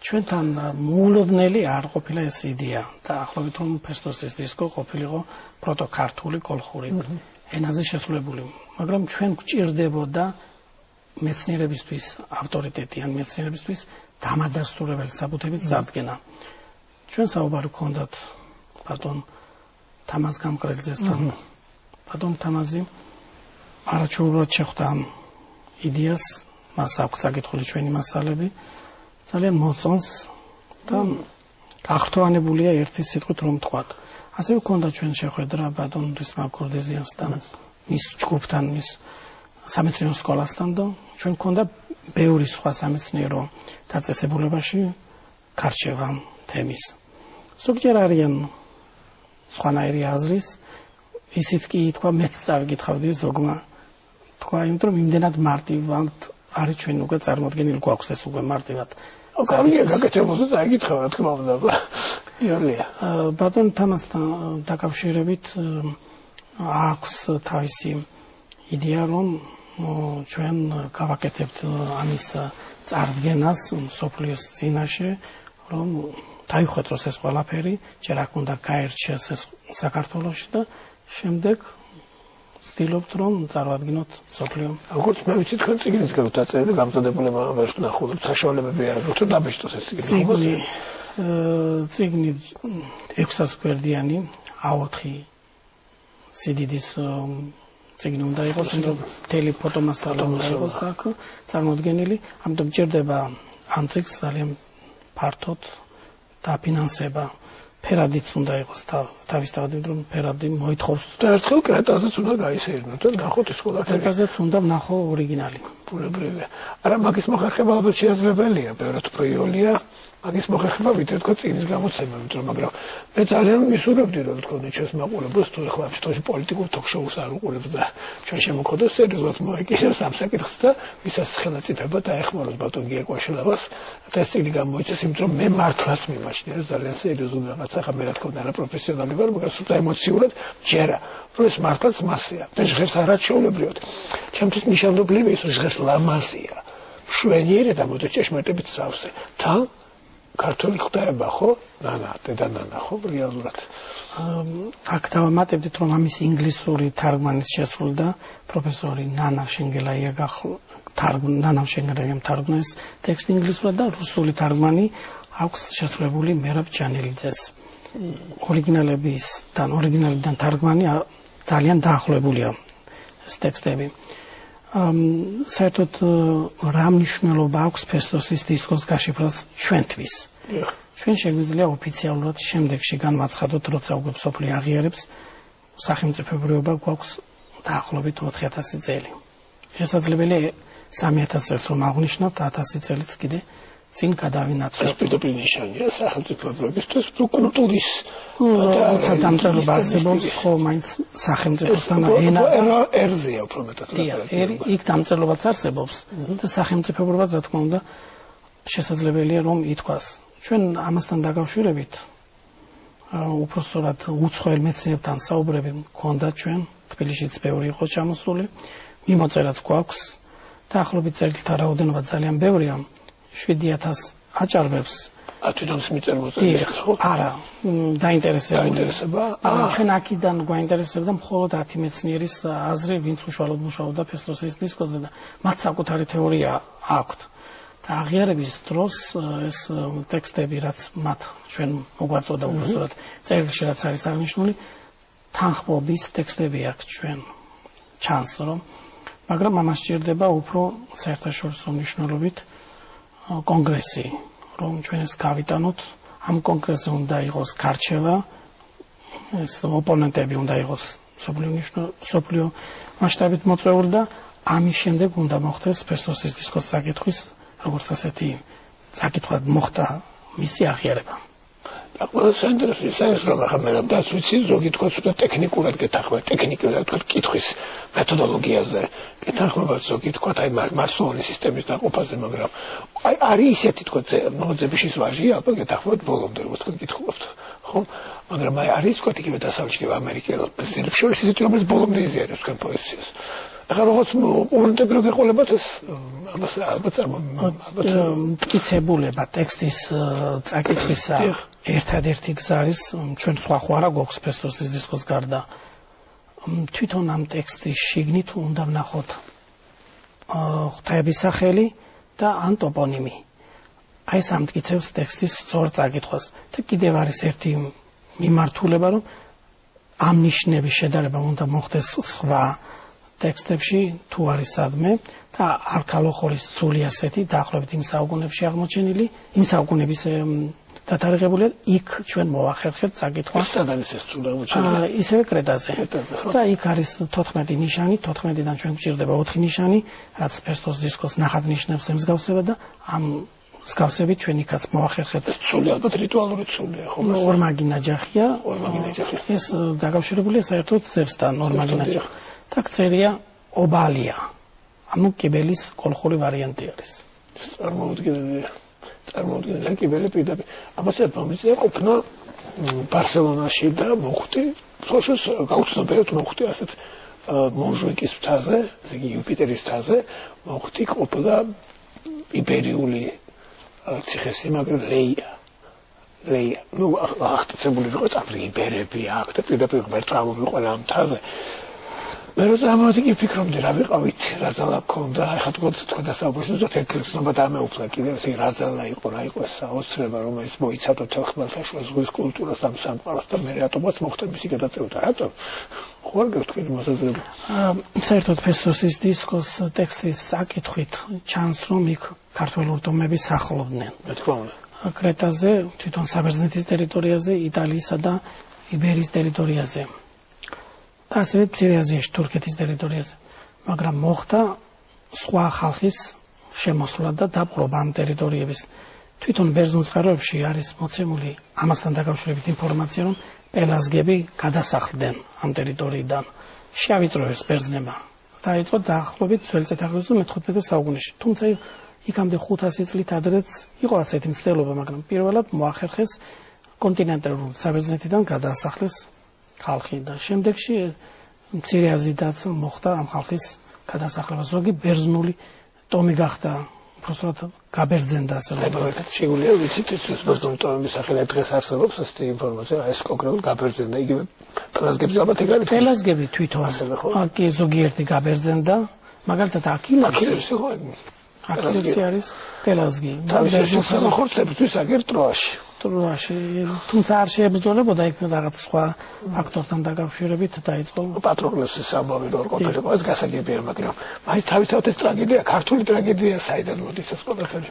ჩვენთან მოულოდნელი არ ყოფილა ეს იდეა და ახლობით რომ ფესტოსის დისკო ყოფილიყო პროტოქართული კოლხური ენაზე შესრულებული მაგრამ ჩვენ გვჭირდებოდა მეცნიერებისთვის ავტორიტეტი ან მეცნიერებისთვის დამადასტურებელი საბუთების წარდგენა ჩვენ საუბარი გქონდათ ბატონ თამაზ გამკრელიძესთან. ბატონ თამაზი არაჩვეულებრივად შეხვდა ამ იდეას, მას აქვს საკითხული ჩვენი მასალები, ძალიან მოწონს და გახრთოვანებულია ერთი სიტყვით რომ ვთქვათ. ასევე გქონდა ჩვენ შეხვედრა ბატონ რისმა კორდეზიანსთან, მის ჯგუფთან, მის სამეცნიერო სკოლასთან და ჩვენ გქონდა ბევრი სხვა სამეცნიერო დაწესებულებაში გარჩევა თემის. ზოგჯერ არიან სხვანაირი აზრის, ისიც კი თქვა მეც წავიკითხავდი ზოგმა თქვა, იმიტომ რომ იმდენად მარტივად არის ჩვენ უკვე წარმოდგენილი გვაქვს ეს უკვე მარტივად. კარგია, გაკეთებოდა წაიკითხა, რა თქმა უნდა. იოლია. ბატონ თამასთან დაკავშირებით აქვს თავისი იდეა, რომ ჩვენ გავაკეთებთ ამის წარდგენას მსოფლიოს წინაშე, რომ დაიხვეწოს ეს ყველაფერი, ჯერ აქ უნდა გაერჩიას ეს საქართველოში და შემდეგ ვცდილობთ რომ წარვადგინოთ მსოფლიო. როგორც მე ვიცი თქვენ წიგნის გაქვთ დაწერილი გამზადებული მაგას ვნახულობ საშუალებები არ აქვს თუ დაბეჭდოს ეს წიგნი. წიგნი 600 გვერდიანი A4 სიდიდის წიგნი უნდა იყოს, რომ მთელი ფოტომასალა უნდა იყოს აქ წარმოდგენილი, ამიტომ ჭირდება ამ წიგნს ძალიან ფართოდ დაფინანსება. ფერადიც უნდა იყოს თავისთავად, რომ ფერადი მოითხოვს. და ერთხელ კრეტაზეც უნდა გაისეირნოთ და ნახოთ ეს ყველაფერი. კრეტაზეც უნდა ვნახო ორიგინალი. ბუნებრივია. არა, მაგის მოხერხება ალბათ შესაძლებელია, ბევრად უფრო იოლია. მაგის მოხერხება ვიდრე თქო წიგნის გამოცემა, იმიტომ მაგრამ მე ძალიან მისურვებდი რომ თქო ჩვენს მაყურებელს თუ ეხლა ფაქტობრივად პოლიტიკურ ток-შოუს არ უყურებს და ჩვენ შემოხოდოს სერიოზულად მოეკისროს ამ საკითხს და ვისაც ხელაწიფება დაეხმაროს ბატონ გიაკვაშვილებას და ეს წიგნი გამოიწეს, იმიტომ რომ მე მართლაც მიმაჩნია რომ ძალიან სერიოზული რაღაცა ხა მე რა თქმა უნდა არა პროფესიონალი ვარ, მაგრამ სულ ემოციურად ჯერა რომ ეს მართლაც მასია და ჟღერს არაჩვეულებრივად. ჩემთვის ნიშანდობლივია ის რომ ჟღერს ლამაზია. მშვენიერი და მოდი ჭეშმარიტებით სავსე. თან ქართული ხვდება ხო? დედა ნანა ხო რეალურად. აქ დავამატებდით რომ ამის ინგლისური თარგმანიც შესრულდა პროფესორი ნანა შენგელაია ნანა შენგელაიამ თარგმნა ეს ტექსტი ინგლისურად და რუსული თარგმანი აქვს შესრულებული მერაბ ჯანელიძეს. ორიგინალიდან თარგმანი ძალიან დაახლოებულია ეს ტექსტები. საერთოდ რა მნიშვნელობა აქვს ფესტოსის დისკოს გაშიფრას ჩვენთვის? ჩვენ შეგვიძლია ოფიციალურად შემდეგში განვაცხადოთ, როცა უკვე სოფლი აღიარებს, სახელმწიფოებრიობა გვაქვს დაახლოებით 4000 წელი. შესაძლებელია 3000 წელს რომ აღნიშნავთ, 1000 წელიც კიდე წინ გადავინაცვლოთ. ეს პირდაპირ ნიშანია სახელმწიფოებრიობისთვის კულტურის როცა დამწერლობა არსებობს, ხო, მაინც სახელმწიფოსთან ენა ერზეა უფრო მეტად. იქ დამწერლობაც არსებობს და სახელმწიფოებრიობა, რა თქმა უნდა, შესაძლებელია რომ ითქვას. ჩვენ ამასთან დაკავშირებით უпростоრად უცხოელ მეცნიერებთან საუბრები მქონდა ჩვენ, თბილისშიც ბევრი იყო ჩამოსული, მიმოწერაც გვაქვს, დაახლოებით წერილთა რაოდენობა ძალიან ბევრია, 7000 აჭარბებს. თვითონის მიწერმოწერილი ხო? არა, დაინტერესება. ჩვენ აქედან გვაინტერესებდა მხოლოდ 10 მეცნიერის აზრი, ვინც უშუალოდ მუშაობდა ფესტოსის დისკოზე და მათ საკუთარი თეორია აქვთ. და აღიარების დროს ეს ტექსტები, რაც მათ ჩვენ მოგვაწოდა უბრალოდ წერილში რაც არის აღნიშნული, თანხმობის ტექსტები აქვს ჩვენ ჩანს რომ, მაგრამ ამას სჭირდება უფრო საერთაშორისო მნიშვნელობით კონგრესი, რომ ჩვენ ეს გავიტანოთ, ამ კონგრესზე უნდა იყოს გარჩევა, ეს ოპონენტები უნდა იყოს სოფლიო მასშტაბით მოწვეული და ამის შემდეგ უნდა მოხდეს ფესტოსის დისკოს საკითხვის როგორც ასეთი საკითხად მოხდა მისი აღიარება. და ყველა საინტერესო რომ ახლა მე რამაც ვიცი ზოგი თქვა ცოტა ტექნიკურად გეთახმა, ტექნიკურად თქვა კითხვის მეთოდოლოგიაზე, გეთახმა ზოგი თქვა აი მარსოვანი სისტემის დაყოფაზე, მაგრამ აი არის ისეთი თქვა მოძებიშის ვაჟი, ალბათ გეთახმოთ ბოლომდე როგორც თქვა კითხულობთ, ხო? მაგრამ აი არის თქვა იგივე დასავლეთში ამერიკელ პრეზიდენტებს შორის ისეთი რომელიც ბოლომდე იზიარებს თქვენ პოეზიას. ახლა როგორც ოპონენტები რო გეყოლებათ ეს ამას ალბათ მტკიცებულება ტექსტის წაკითხვისა ერთადერთი გზა არის ჩვენ სხვა ხوارა გვაქვს ფესტოსის დისკოს გარდა თვითონ ამ ტექსტის შიგნით უნდა ვნახოთ ღვთაების სახელი და ან ტოპონიმი აი ეს ამტკიცებს ტექსტის სწორ წაკითხვას და კიდევ არის ერთი მიმართულება, რომ ამ ნიშნების შედარება უნდა მოხდეს სხვა ტექსტებში თუ არის სადმე და არქალოხორის ცული ასეთი დაახლოებით იმ საუკუნეებში აღმოჩენილი, იმ საუკუნეების დათარიღებულია, იქ ჩვენ მოვახერხებთ წაკითხვა. სად არის ეს ცული აღმოჩენილი? ისევე კრეტაზე. და იქ არის 14 ნიშანი, 14-დან ჩვენ გვჭირდება 4 ნიშანი, რაც ფესტოს დისკოს ნახად ნიშნებს ემსგავსება და ამ მსგავსებით ჩვენ იქაც მოვახერხებთ. ცული ალბათ რიტუალური ცულია, ხო? ორმაგი ნაჯახია. ორმაგი ნაჯახი. ეს დაკავშირებულია საერთოდ ზევსთან, ორმაგი ნაჯახი. და წერია ობალია. ანუ კიბელის კოლხური ვარიანტი არის. წარმოუდგენელი კიბელი პირდაპირ. ამასაც მომიწია ყოფნა ბარსელონაში და მოხვდი, სწორედ გაუცნობიერად მოხვდი ასეთ მონჟუიკის მთაზე, ესე იგი იუპიტერის მთაზე, მოხვდი ყოფილა იბერიული ციხესიმაგრე ლეია. ნუ აღტაცებული იყო წაფრი იბერები აქ და პირდაპირ ღმერთმა მიყოლა ამ მთაზე. მე როცა ამათი ფიქრობდი რა ვიყავით, რა ძალა გქონდა, ეხლა თქვა დასაუბრისას ზოგადად ეგრეცნობა დამეუფლა კიდევ ესე რა ძალა იყო, რა იყო ეს საოცრება, რომელიც მოიცავდა თელ ხმელთაშუა ზღვის კულტურას და სამყაროს და მე რატომაც მოხდა მისი გადაწყვეტა, რატომ? ხო არ გქონდა მოსაზრება? საერთოდ ფესტოსის დისკოს ტექსტის საკითხით ჩანს, რომ იქ ქართველურ ტომები სახლობდნენ. მე თქმა უნდა. კრეტაზე, თვითონ საბერძნეთის ტერიტორიაზე, იტალიისა და იბერიის ტერიტორიაზე. და ასევე მცირე აზიაში, თურქეთის ტერიტორიაზე. მაგრამ მოხდა სხვა ხალხის შემოსვლა და დაპყრობა ამ ტერიტორიების. თვითონ ბერძნულ წყაროებში არის მოცემული ამასთან დაკავშირებით ინფორმაცია, რომ პელაზგები გადასახლდნენ ამ ტერიტორიიდან. შეავიწროეს ბერძნებმა. დაიწყო დაახლოებით ძველი წელთაღრიცხვის მე-15 საუკუნეში. თუმცა იქამდე 500 წლით ადრეც იყო ასეთი მცდელობა, მაგრამ პირველად მოახერხეს კონტინენტალურ საბერძნეთიდან გადაასახლეს ხალხი და შემდეგში მცირე აზიიდაც მოხდა ამ ხალხის გადასახლება. ზოგი ბერძნული ტომი გახდა, უბრალოდ გაბერძენდა ასე ვთქვათ. შეგვიძლია ვიცით ეს ბერძნული ტომის სახელით დღეს არსებობს ასეთი ინფორმაცია, ეს კონკრეტულად გაბერძენდა, იგივე პელაზგების ალბათ ეგ არის. პელაზგები თვითონ ასევე ხო? კი, ზოგიერთი გაბერძენდა, მაგალითად აქილევსი ხო? აქილევსი არის პელაზგი. თავისი ხორცებისთვის აგერ ტროაში. თუმცა არ შეებრძოლებოდა იქ რაღაც სხვა ფაქტორთან დაკავშირებით დაიწყო პატროკლესის ამბავი რო ყოფილიყო, ეს გასაგებია, მაგრამ მაინც თავისთავად ეს ტრაგედია, ქართული ტრაგედია საიდან მოდის ეს ყველაფერი?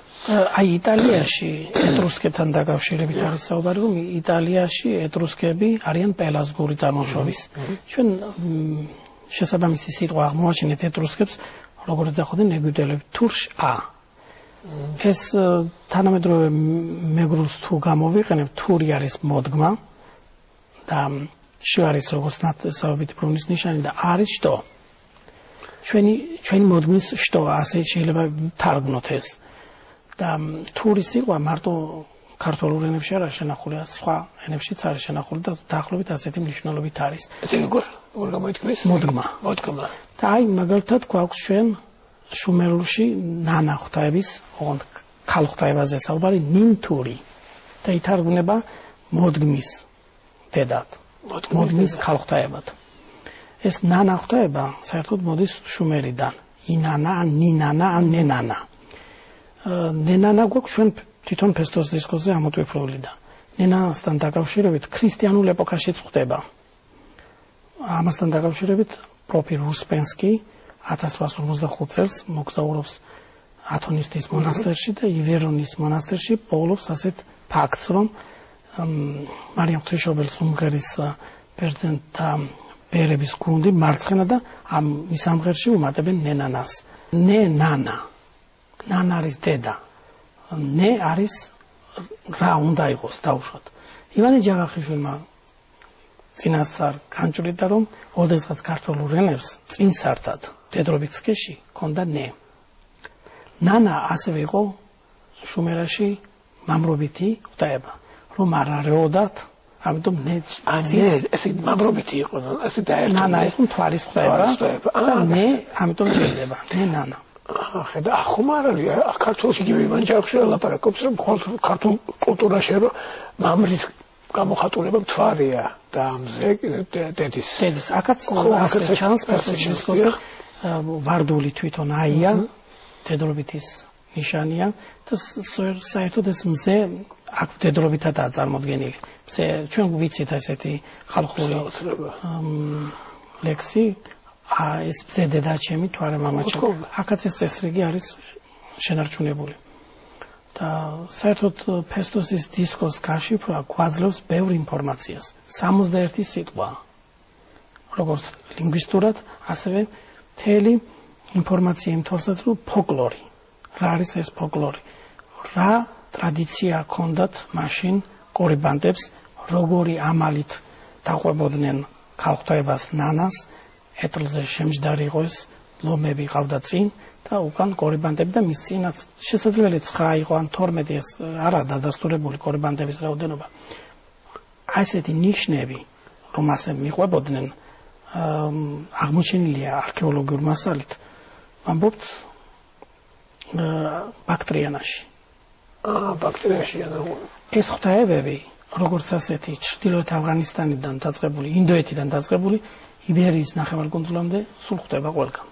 აი იტალიაში ეტრუსკებთან დაკავშირებით არის საუბარი, რომ იტალიაში ეტრუსკები არიან პელაზგური წარმოშობის. ჩვენ შესაბამისი სიტყვა აღმოვაჩინეთ ეტრუსკებს, როგორც ეხოდნენ ეგვიპტელები, თურშა. ეს თანამედროვე მეგრულს თუ გამოვიყენებ, თური არის მოდგმა და შ არის როგორც ნათესაობით ბრუნის ნიშანი და არის შტო. ჩვენი მოდგმის შტო, ასე შეიძლება თარგმნოთ ეს. და თურის სიტყვა მარტო ქართულ ენებში არ არის შენახული, სხვა ენებშიც არის შენახული და დაახლოებით ასეთი მნიშვნელობით არის. ესე იგი, როგორ გამოითქმის? მოდგმა. და აი მაგალითად გვაქვს ჩვენ შუმერულში ნანა ღვთაების, ოღონდ ქალ ღვთაებაზე საუბარი ნინთური და ითარგმნება მოდგმის დედად, მოდგმის ქალ ღვთაებად. ეს ნანა ღვთაება საერთოდ მოდის შუმერიდან, ინანა, ნინანა, ნენანა. ნენანა გვაქვს ჩვენ თვითონ ფესტოს დისკოზე ამოტვიფრული და ნენანასთან დაკავშირებით ქრისტიანულ ეპოქაშიც ხდება. ამასთან დაკავშირებით პროფი რუსპენსკი 1855 წელს მოგზაურობს ათონისტის მონასტერში და ივერონის მონასტერში პოულობს ასეთ ფაქტს, რომ მარიამ ღვთისმშობელის უმღერის ბერძენთა ბერების გუნდი მარცხენა და ამ მის ამღერში უმატებენ ნენანას. ნენა. ნანა არის დედა. ნე არის რა უნდა იყოს დაუშვათ. ივანე ჯავახიშვილმა წინასწარ განჭვრიტა, რომ ოდესღაც ქართულ ენებს წინსართად დედრობით სქეში ქონდა ნე. ნანა ასევე იყო შუმერაში მამრობითი ღვთაება, რომ არ არეოდათ, ამიტომ ნე ესე მამრობითი იყო, ასე დაერთო. ნანა იყო მთვარის ღვთაება და ნე ამიტომ ჭირდება, ნე ნანა. ხედა, ხომ არ არის, ქართულში იგივე ივანე ჯავახიშვილი ლაპარაკობს, რომ ქართულ კულტურაში რომ მამრის გამოხატულება მთვარია და ამზე დედის. აქაც ასე ჩანს პერსონაჟის ვარდული თვითონ აია დედრობითის ნიშანია და საერთოდ ეს მზე აქ მდედრობითადაა წარმოდგენილი. მზე ჩვენ ვიცით ესეთი ხალხური ლექსი ეს მზე დედაჩემი თუ არა მამაჩემი. აქაც ეს წესრიგი არის შენარჩუნებული. და საერთოდ ფესტოსის დისკოს გაშიფრვა გვაძლევს ბევრ ინფორმაციას. 61 სიტყვა. როგორც ლინგვისტურად, ასევე მთელი ინფორმაცია იმ თვალსაზრისით, რომ ფოლკლორი. რა არის ეს ფოლკლორი? რა ტრადიცია ჰქონდათ მაშინ კორიბანდებს, როგორი ამალით დაყვებოდნენ ხალხთაებას ნანას, ეტლზე შემჯდარი იყო ეს, ლომები ყავდა წინ და უკან კორიბანდები და მის წინაც შესაძლებელი 9 იყო ან 12 ეს არა დადასტურებული კორიბანდების რაოდენობა. აი ესეთი ნიშნები, რომ ასე მიყვებოდნენ, აღმოჩენილია არქეოლოგიურ მასალით, ვამბობთ ბაქტრიანაში. ბაქტრიაში ეს ღვთაებები, როგორც ასეთი ჩრდილოეთ ავღანისტანიდან დაწყებული, ინდოეთიდან დაწყებული, იბერიის ნახევარკუნძულამდე სულ ხვდება ყველგან.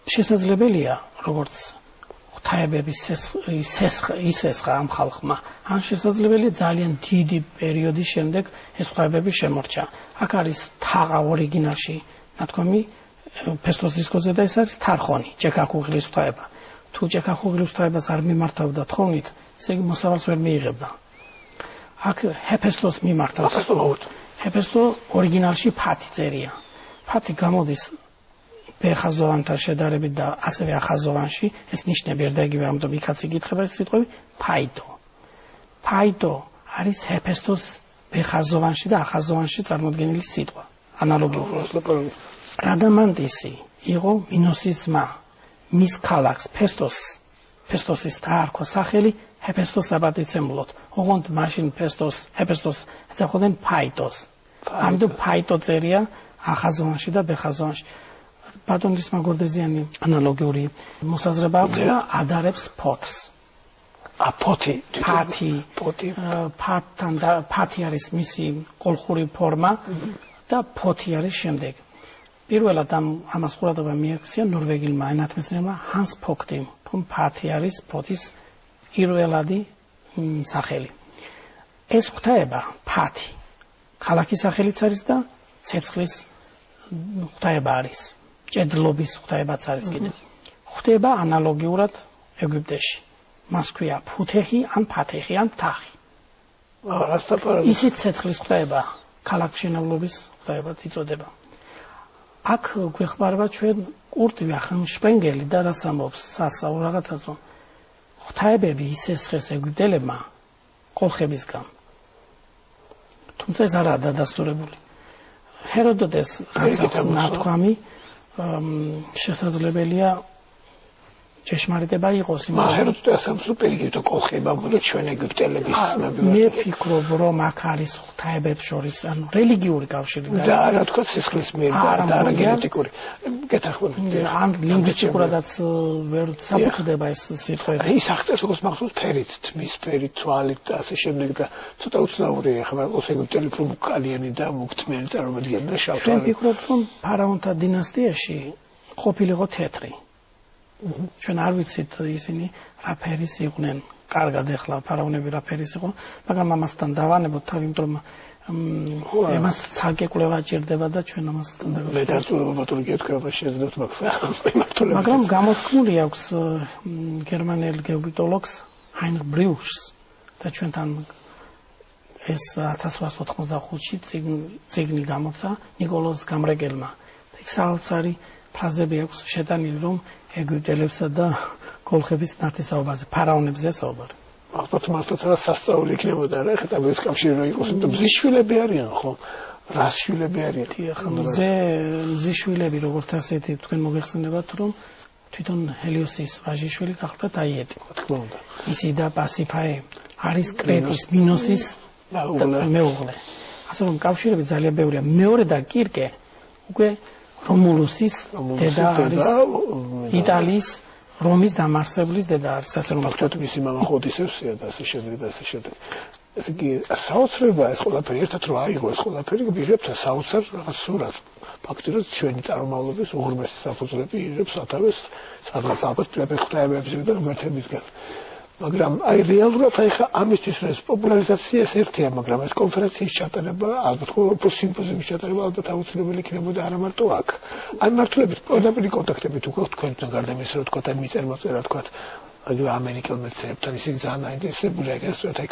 შესაძლებელია, როგორც ღვთაებების ისესხა ამ ხალხმა, ან შესაძლებელია ძალიან დიდი პერიოდის შემდეგ ეს ღვთაებები შემორჩა. აქ არის თაღა ორიგინალში, ნათქვამი ფესტოს დისკოზე და ეს არის თარხონი, ჯექახუღილის ღვთაება. თუ ჯექახუღილის ღვთაებას არ მიმართავდა თხოვნით, ესე იგი მოსავალს ვერ მიიღებდა. აქ ჰეფესტოს მიმართავს. ჰეფესტო ორიგინალში ფათი წერია. ფათი გამოდის ბეხაზოვანთა შედარებით და ასევე ახაზოვანში, ეს ნიშნები ერთ და იგივე, ამიტომ იქაც იკითხება ეს სიტყვები, ფაიდო. ფაიდო არის ჰეფესტოს ბეხაზოვანში და ახაზოვანში წარმოდგენილი სიტყვა, ანალოგიური. რადამანტისი იყო მინოსის ძმა. მის ქალაქს ფესტოსის დაარქვა სახელი ჰეფესტოს საპატიცემულოდ. ოღონდ მაშინ ჰეფესტოს ეძახოდნენ ფაიდოს. ამიტომ ფაიდო წერია ახაზოვანში და ბეხაზოვანში. ბატონის მაგორდეზიანი ანალოგიური მოსაზრება აქვს და ადარებს ფოთს. ფათი არის მისი კოლხური ფორმა და ფოთი არის შემდეგ. პირველად ამას ყურადღება მიაქცია ნორვეგიელმა ენათმეცნიერმა ჰანს ფოქტიმ, რომ ფათი არის ფოთის პირველადი სახელი. ეს ღვთაება ფათი ქალაქის სახელიც არის და ცეცხლის ღვთაება არის. ჭედლობის ღვთაებაც არის კიდე. ღვთაება ანალოგიურად ეგვიპტეში. მას ქვია ფუთეხი ან ფათეხი ან ფთახი. ისიც ცეცხლის ღვთაება, ქალაქშენავლობის ღვთაებად იწოდება. აქ გვეხმარება ჩვენ კურტ იოახიმ შპენგელი და რას ამბობს სასაუბრ რაღაცაცო. ღვთაებები ისესხეს ეგვიპტელებმა კოლხებისგან. თუმცა ეს არაა დადასტურებული. ჰეროდოტეს რაღაც ნათქვამი შესაძლებელია ჭეშმარიტება იყოს იმ ჰეროდოტეს სუპერიგიტო კოლხება მოდი ჩვენ ეგვიპტელების მე ფიქრობ რომ აქ არის ღვთაებებს შორის ანუ რელიგიური კავშირი და რა თქვა სისხლის მიერ და არა გენეტიკური გეთახმებით ან ლინგვისტიკურადაც ვერ საფუძდება ეს სიტყვები ის აღწერს როგორც მახსოვს ფერით თმის ფერით თვალით და ასე შემდეგ და ცოტა უცნაურია ხება os ეგვიპტელი რომ კალიანი და მუქთმიანი წარმოადგენდნენ შავთვალე ჩვენ ფიქრობთ რომ ფარაონთა დინასტიაში ყოფილიყო თეთრი ჩვენ არ ვიცით ისინი რა ფერის იყვნენ. კარგად ეხლა ფარაონები რა ფერის იყვნენ, მაგრამ ამასთან დავანებოთ თავი, იმიტომ რომ εμას ცალკე კვლევა ჭირდება და ჩვენ ამასთან მე დაწუნება ბატონო გეთქვება შეძლებთ მაგას მიმართულებით. მაგრამ გამოთქმული აქვს გერმანელ გეოგიტოლოგს ჰაინრიხ ბრიუშს და ჩვენთან ეს 1885-ში წიგნი გამოცა ნიკოლოზ გამრეკელმა. იქ საოცარი ფრაზები აქვს შეტანილი რომ ეგვიპტელებსა და კოლხების ნათესაობაზე, ფარაონებზე საუბარი. ახლა თმართაც რა სასწაული იქნებოდა რა, ხა ეს კავშირი რო იყოს, იმიტომ მზის შვილები არიან ხო? რას შვილები არიან? ახლა მზის შვილები როგორც ასეთი თქვენ მოგეხსენებათ რომ თვითონ ჰელიოსის ვაჟიშვილი გახლდათ აიეტი. რა თქმა უნდა. ისი და პასიფაე არის კრეტის მინოსის მეუღლე. ასე რომ კავშირები ძალიან ბევრია. მეორე და კირკე უკვე რომულუსის დედა არის იტალიის რომის დამარსებლის დედა არის ასე რომ ვთქვათ მისი მამა ხოდისევსია და ასე შემდეგ და ასე შემდეგ ესე იგი საოცრება ეს ყველაფერი ერთად რო აიღო ეს ყველაფერი იღებს საოცარ რაღაც სურათს ფაქტობრივად ჩვენი წარმომავლობის უღრმესი საფუძვლები იღებს სათავეს სადღაც ალბათ ფლეფეხტაებებზე და ღმერთებისგან მაგრამ აი რეალურად აი ხა ამისთვის ეს პოპულარიზაციას ერთია მაგრამ ეს კონფერენციის ჩატარება ალბათ ყოველ სიმპოზიუმის ჩატარება ალბათ აუცილებელი იქნებოდა არა მარტო აქ აი მართლებით პირდაპირ კონტაქტებით უკვე თქვენთან გარდა იმისა რომ თქვა და მიწერმოწერა თქვა აი ამერიკელ მეცნიერებთან ისინი ძალიან აინტერესებულია ეგრეთ აი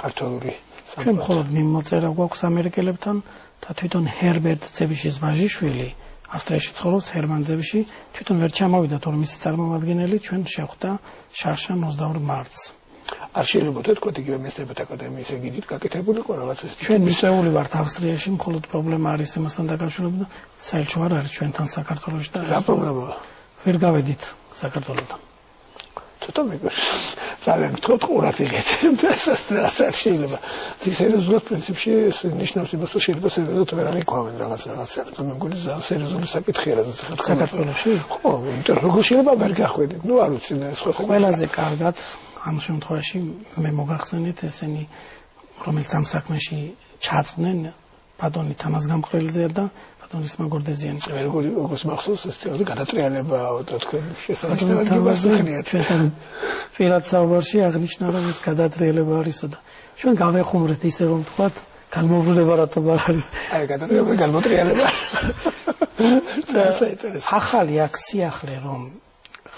ქართული ჩვენ მხოლოდ მიმოწერა გვაქვს ამერიკელებთან და თვითონ ჰერბერტ ძებიშის ვაჟიშვილი ავსტრიაში ცხოვრობს ჰერმან ძებიში თვითონ ვერ ჩამოვიდა თორემ მისი წარმომადგენელი ჩვენ შეხვდა შარშან 22 მარტს არ შეიძლება თქვა იგივე მეცნიერებათა აკადემიის ეგიდით გაკეთებულიყო რაღაც ეს ჩვენ მისეული ვართ ავსტრიაში მხოლოდ პრობლემა არის იმასთან დაკავშირებული და საერთო არ არის ჩვენთან საქართველოში და რა პრობლემაა ვერ გავედით საქართველოსთან ცოტა მეგობრებო ძალიან ვთქვათ ყურად იღეთ ეს არ შეიძლება სერიოზულად პრინციპში ეს ნიშნავს იმას რომ შეიძლება სერიოზულად ვერ არიქვავენ რაღაცა და მე მგონი ძალიან სერიოზული საკითხია რაც საქართველოში ხო როგორ შეიძლება ვერ გახვედით ნუ არ ვიცი სხვა ყველაზე კარგად ამ შემთხვევაში მე მოგახსენეთ ესენი რომელიც ამ საქმეში ჩაწვდნენ ბატონი თამაზ გამყრელიძე და ბატონის მაგორდეზიანი როგორც მახსოვს ეს თეორია გადატრიალებაა და თქვენ შესაძლებელი ჩვენ პირად საუბარში აღნიშნა რომ ეს გადატრიალება არისო და ჩვენ გავეხუმრეთ ისე რომ თქვათ განმოვლება რატომ არ არის აი გადატრიალება განმოტრიალება ახალი აქ სიახლე რომ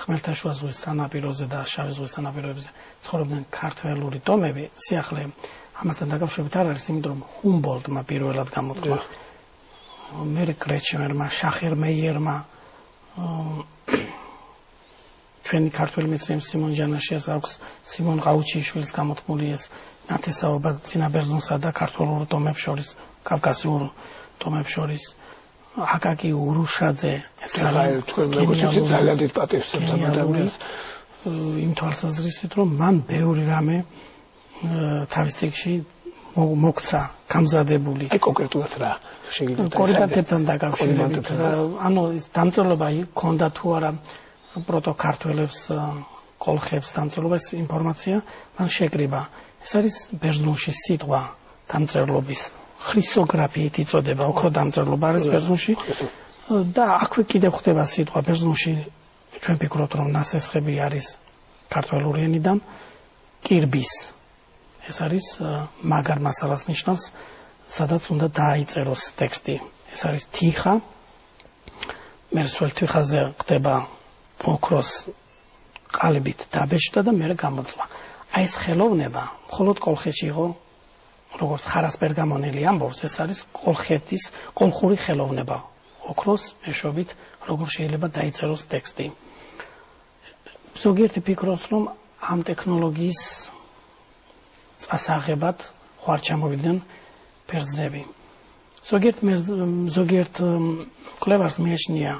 ხმელთაშუა ზღვის სანაპიროზე და შავი ზღვის სანაპიროებზე ცხოვრობდნენ ქართველური ტომები სიახლე ამასთან დაკავშირებით არ არის იმიტომ რომ ჰუმბოლდტმა პირველად გამოთქვა მერე კრეჩმერმა შახერ მეიერმა ჩვენი ქართველი მეცნიერი სიმონ ჯანაშიას აქვს სიმონ ყაუჩიშვილის გამოთქმული ეს ნათესაობა წინაბერძნსა და ქართველურ ტომებს შორის კავკასიურ ტომებს შორის აკაკი ურუშაძე ეს არის თქვენ მეგობრებო ძალიან დიდ პატივს ემთხვევა ადამიანს იმ თვალსაზრისით რომ მან ბევრი რამე თავის წიგნში მოგცა გამზადებული აი კონკრეტულად რა შეიძლება კორიდადებთან დაკავშირებით ანუ ის დამწერლობა იქონდა თუ არა პროტოქართველებს კოლხებს დამწერლობა ეს ინფორმაცია მან შეკრიბა ეს არის ბერძნულში სიტყვა დამწერლობის ხრისოგრაფიით იწოდება ოქრო დამწერლობა არის ბერძნულში და აქვე კიდევ ხდება სიტყვა ბერძნულში ჩვენ ვფიქრობთ რომ ნასესხები არის ქართველური ენიდან კირბის ეს არის მაგარ მასალას ნიშნავს სადაც უნდა დაიწეროს ტექსტი ეს არის თიხა მე სულ თიხაზე ხდება ოქროს ყალიბით დაბეჭდა და მე გამოწვა აი ეს ხელოვნება მხოლოდ კოლხეთში იყო როგორც ხარას პერგამონელი ამბობს ეს არის კოლხეთის კოლხური ხელოვნება ოქროს მეშვეობით როგორ შეიძლება დაიწეროს ტექსტი ზოგიერთი ფიქრობს რომ ამ ტექნოლოგიის წასაღებად ხوار ჩამოვიდნენ ბერძნები ზოგიერთ კვლევარს მიაჩნია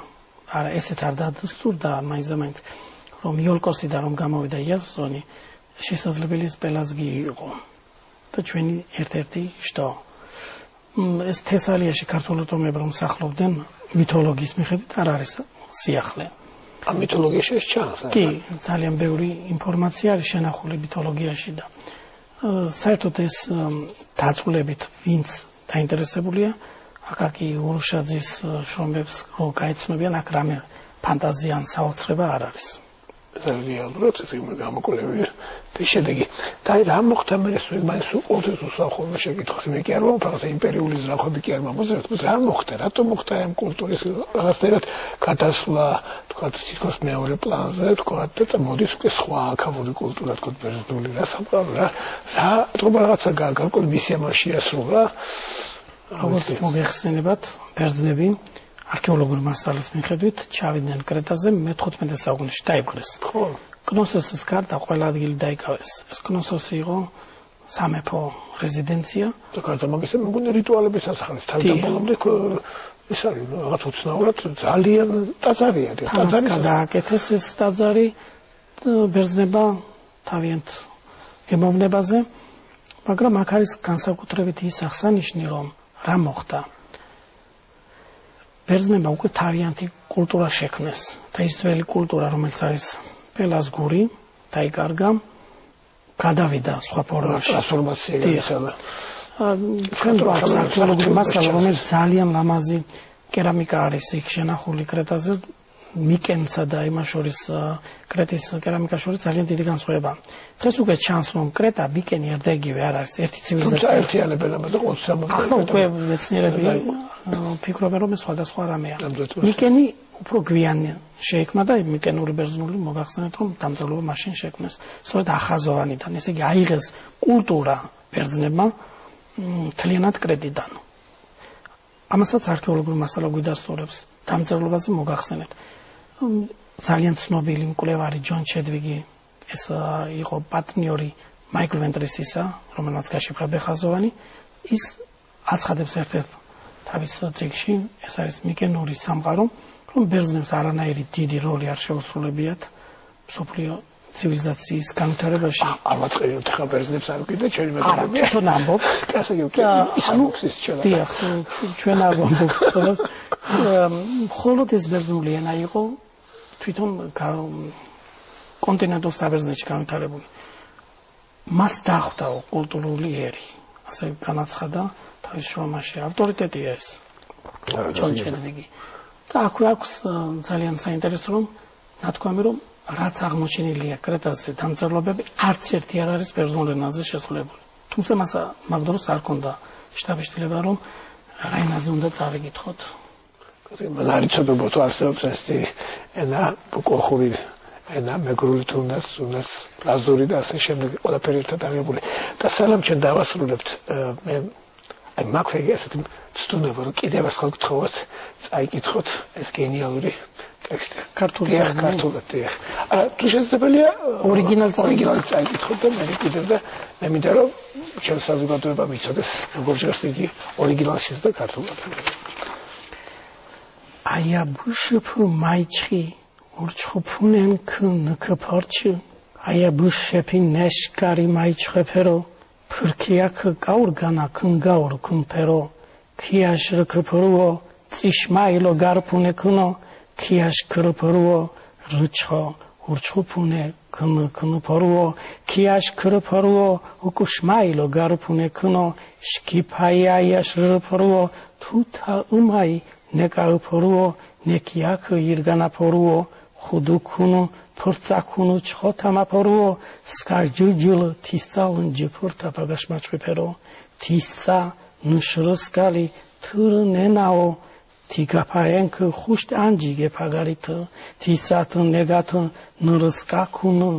არა ესეც არ დადასტურდა მაინც და მაინც რომ იოლკოსიდან რომ გამოვიდა იასონი შესაძლებელი პელაზგი იყო და ჩვენი ერთ-ერთი შტო ეს თესალიაში ქართულ ტომები რომ სახლობდნენ მითოლოგიის მიხედვით არ არის სიახლე ამ მითოლოგიაში ეს ჩანს კი ძალიან ბევრი ინფორმაცია არის შენახული მითოლოგიაში და საერთოდ ეს დაწვრილებით ვინც დაინტერესებულია აკაკი ურუშაძის შრომებს რო გაეცნობიან აქ რამე ფანტაზიან საოცრება არ არის რეალურად ეს გამოკვლევია და შედეგი და რა მოხდა მე ეს უყურდეს უსახურმა შეკითხოს მე კი არ მომფარს იმპერიული ზრახები კი არ მომოძრაობს რა მოხდა რატომ მოხდა ამ კულტურის რაღაცნაირად გადასვლა თქვა თითქოს მეორე პლანზე თქვა და მოდის უკვე სხვა აქავური კულტურა თქვა ბერძნული რა სამყარო რა თქვა რაღაცა გარკვეული მისია შეასრულა როგორც მოგეხსენებათ ბერძნები არქეოლოგიური მასალის მიხედვით ჩავიდნენ კრეტაზე მე-15 საუკუნეში დაიბგრეს. ხო. კნოსოსის გარდა ყველა ადგილი დაიკავეს. ეს კნოსოსი იყო სამეფო რეზიდენცია და გარდა მაგისა მეგონი რიტუალების სასახლის თავდაპირველად ეს არის რაღაც უცნაურად ძალიან ტაძარია და ტაძარი გადააკეთეს ეს ტაძარი ბერძნებმა თავიანთ გემოვნებაზე, მაგრამ აქ არის განსაკუთრებით ის აღსანიშნი რომ რა მოხდა ბერძნებმა უკვე თავიანთი კულტურა შექმნეს და ის ძველი კულტურა რომელიც არის პელაზგური დაიკარგა გადავიდა სხვა ფორმაში. ტრანსფორმაცია გაიხადა. ჩვენ გვაქვს არქეოლოგიური მასალა, რომელიც ძალიან ლამაზი კერამიკა არის იქ შენახული კრეტაზე. მიკენსა და იმას შორის კრეტის კერამიკას შორის ძალიან დიდი განსხვავება. დღეს უკვე ჩანს რომ კრეტა მიკენი ერთდაიგივე არ არის, ერთი ცივილიზაცია. ერთიანებენ ამაზე ყოველთვის. ახლა უკვე მეცნიერები ფიქრობენ რომ ეს სხვადასხვა რამეა. მიკენი უფრო გვიანი შეიქმნა და მიკენური ბერძნული მოგახსენეთ რომ დამწერლობა მაშინ შექმნეს. სწორედ ახაზოვანიდან, ესე იგი აიღეს კულტურა ბერძნებმა მთლიანად კრეტიდან. ამასაც არქეოლოგიური მასალა გვიდასტურებს. დამწერლობაზე მოგახსენეთ. ძალიან ცნობილი მკვლევარი ჯონ ჩედვიგი ეს იყო პარტნიორი მაიკლ ვენტრისისა, რომელმაც გაშიფრა ბეხაზოვანი, ის აცხადებს ერთ-ერთ თავის წიგნში, ეს არის მიკენური სამყარო, რომ ბერძნებს არანაირი დიდი როლი არ შეუსრულებიათ მსოფლიო ცივილიზაციის განვითარებაში. ამაწყენთ ხა ბერძნებს არ ვკიდე ჩვენი მეცნიერები. არა, თვითონ ამბობ. ასე იგი ისამოქსის ჩვენა. დიახ, ჩვენ არ ვამბობთ. მხოლოდ ეს ბერძნული ენა იყო თვითონ კონტინენტურ საბერძნეთში განვითარებული. მას დახვდა კულტურული ერი. ასე განაცხადა თავის შრომაში. ავტორიტეტია ეს. ჯონ ჩედვიგი. და აქვს ძალიან საინტერესო რომ ნათქვამი რომ რაც აღმოჩენილია კრეტაზე დამწერლობები არც ერთი არ არის ბერძნულ ენაზე შესრულებული. თუმცა მას მაგდროს არ ქონდა შტაბიშტილება რომ რა ენაზე უნდა წავიკითხოთ. მან არ იცოდებოდა თუ არსებობს ეს ენა კოლხური ენა მეგრული თუ უნდა ლაზური და ასე შემდეგ ყველაფერი ერთად აღებული. და სალამ ჩვენ დავასრულებთ მე აი მაქვე ესეთი ცდუნება რომ კიდევ ერთხელ გთხოვოთ წაიკითხოთ ეს გენიალური ტექსტი ქართულად. არა თუ შესაძლებელია ორიგინალი წაიკითხოთ და მე კიდევ და მე მინდა რომ ჩვენ საზოგადოება მიცოდეს როგორ ჟღერს იგი ორიგინალშიც და ქართულად. Aia buşepu maiçhi urçxupunen kınıkıparçı Aia buşepin neşkari maiçxepero Pırkiyak gaurgana kıngaur kınpero Kiyaş rıkıpıruo Tsişmaylo garpune kıno Kiyaş kırıpıruo Rıçho urçxupune kınıpıruo Kiyaş kırıpıruo Ukuşmaylo garpune kıno Şkipaya yaş rıpıruo Tuta ımay ნეკაუფორუო ნეკიაკ ირგანაფორუო ხუდუკუნუ ფორცაკუნუ ჩხოთამაფორუო სკარჯუჯულ თისწაუნჯი ფორთა პაგაშმაჩვიფერო თისცა ნუშროსკალი თურნენაო თიგაფაენკ ხუშტ ანჯიგე პაგარით თისათ ნეგათ ნურსკაკუნუ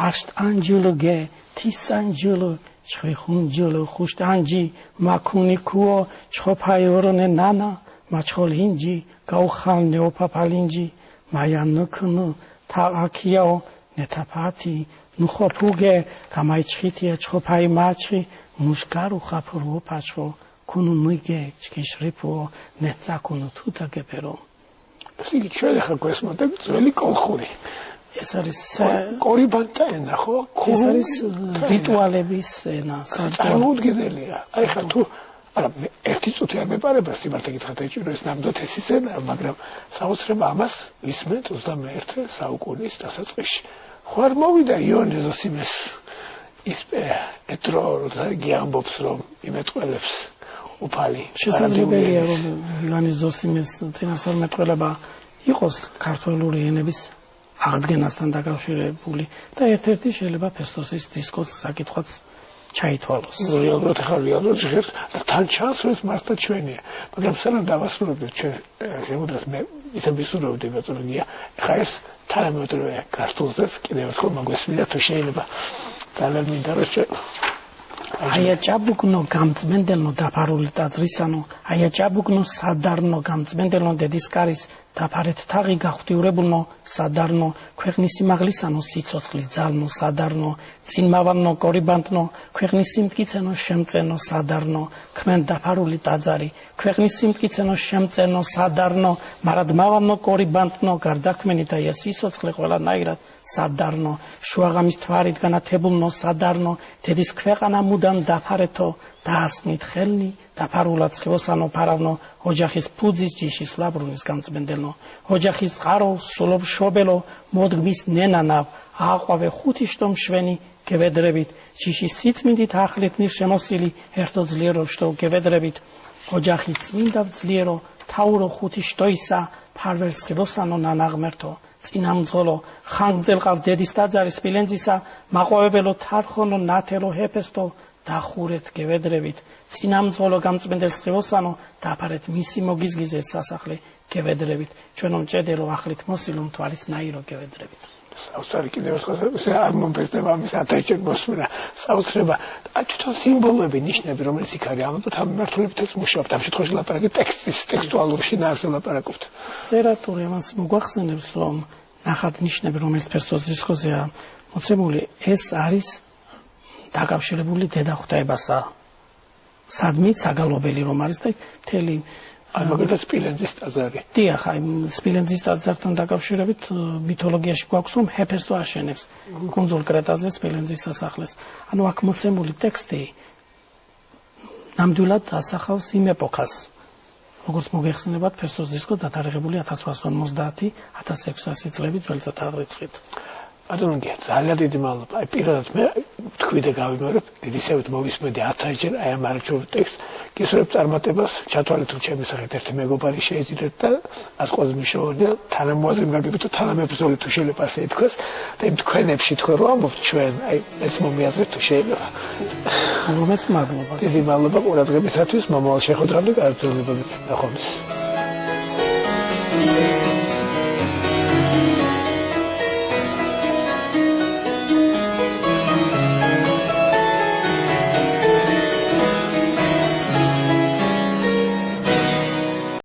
აშტ ანჯულგე თისანჯულ ჩხიხუნჯულ ხუშტ ანჯი მაკუნიკუო ჩხოფაიორონე ნანა 마철인지 가우хан 네오파팔인지 마야느크느 타아키야오 네타파티 누호푸게 가마이치티에 초파이 마치 무스카루 카푸루 파초 쿠누누게 치키시리푸 네짜쿠누 투다게 페로 이게 최대한 거스모데 저리 콜코리 ეს არის კორიბანტა ენა ხო? ეს არის რიტუალების ენა, წარმოუდგენელია. აი ხა თუ არა ერთი წუთი არ მეპარება სიმართლე გითხრათ ეჭირო ეს ნამდვილად ეს ისენა, მაგრამ საოცრება ამას ისმენთ 21 საუკუნის დასაწყისში. ხო არ მოვიდა იონე ზოსიმეს ის ეტრო როგი ამბობს რომ იმეთყველებს უფალი. შესაძლებელია რომ იონე ზოსიმეს წინასწარმეტყველება იყოს ქართული ენების აღდგენასთან დაკავშირებული და ერთ-ერთი შეიძლება ფესტოსის დისკოს საკითხვაც ჩაითვალოს. რეალურად ჟღერს და თან ჩანს რომ ეს მართლა ჩვენია, მაგრამ სანამ დავასრულებთ ჩვენ შემოდგას მე ისე ვისურვებდი მეტოლოგია, ხა ეს თანამედროვე ქართულზეც კიდევ ერთხელ მოგვესმინა თუ შეიძლება ძალიან მინდა რომ აია ჭაბუკნო გამწმენდელნო დაფარული ტაძრისანო აია ჭაბუკნო სადარნო გამწმენდელნო დედისკარის დაფარეთ თაღი გახტიურებულნო სადარნო ქვეყნის სიმაღლისანო სიცოცხლის ძალნო სადარნო წინმავანო კორიბანტნო ქვეყნის სიმტკიცენო შემწენო სადარნო ქმენ დაფარული ტაძარი ქვეყნის სიმტკიცენო შემწენო სადარნო მარადმავანო კორიბანტნო გარდაქმენი და ეს სიცოცხლე ყველანაირად სადარნო შუაღამის თვარით განათებულნო სადარნო დედის ქვეყანა მუდამ დაფარეთო დაასმით ხელნი დაფარულად ცხოსანო ფარავნო ოჯახის ფუძის ჯიშის ლაბრუნის გამწმენდელნო ოჯახის წყარო სულობ შობელო მოდგმის ნენანავ ააყვავე ხუთი შტო მშვენი გევედრებით ჯიშის სიწმინდით ახლით ნირშემოსილი ერთო ძლიერო შტო გევედრებით ოჯახი წმინდა ძლიერო თავურო ხუთი შტოისა ფარველს ღიროსანო ნანაღმერთო წინამძღოლო ხანგძელყავ დედის ტაძარის სპილენძისა მაყვავებელო თარხონო ნათელო ჰეფესტო დახურეთ გევედრებით წინამძღოლო გამწმენდელს ღიროსანო დაფარეთ მისი მოგიზგიზეთ სასახლე გევედრებით ჩვენო მჭედელო ახლით მოსილო მთვალის ნაირო გევედრებით საოცარი კიდევ ერთხელ არ მომფესდება ამის ათაჭერ მოსმენა საოცრება თვითონ სიმბოლოები ნიშნები რომელიც იქ არის ამათ ამ მართლებითაც მუშაობთ ამ შემთხვევაში ლაპარაკი ტექსტის ტექსტუალური შინაარსზე ლაპარაკობთ სერატური ამას მოგვახსენებს რომ ნახат ნიშნები რომელიც ფესტოს დისკოზია მოცემული ეს არის დაკავშირებული დედა ღვთაებასა სადმე საგალობელი რომ არის და მთელი მაგალითად სპილენძის ტაძარი. დიახ, აი სპილენძის ტაძართან დაკავშირებით მითოლოგიაში გვაქვს რომ ჰეფესტო აშენებს კუნძულ კრეტაზე სპილენძის სასახლეს. ანუ აქ მოცემული ტექსტი ნამდვილად ასახავს იმ ეპოქას. როგორც მოგეხსენებათ, ფესტოს დისკო დათარიღებული 1850-1600 წლების ძველი წარწერით. Adonangia, ძალიან დიდი მადლობა. აი პირადად მე თქვი და გავიმეორებ, ისევით მოვისმენდი 10 ჯერ აი ამ არჩეულ ტექსტს, გისურვებ წარმატებას, ჩათვალეთ რომ ჩემი სახით ერთი მეგობარი შეეძინეთ და ას ყველაზე მნიშვნელოვანია თანამოაზრე გაგებით თუ თანამებრძოლი თუ შეიძლება ასე ითქვას და იმ თქვენებში თქვენ რომ ამბობთ ჩვენ, აი ეს მომიაზრეთ თუ შეიძლება. რომეს მადლობა. დიდი მადლობა ყურადღებისათვის, მომავალ შეხვედრამდე გააგრძელებებით. ნახვამდის.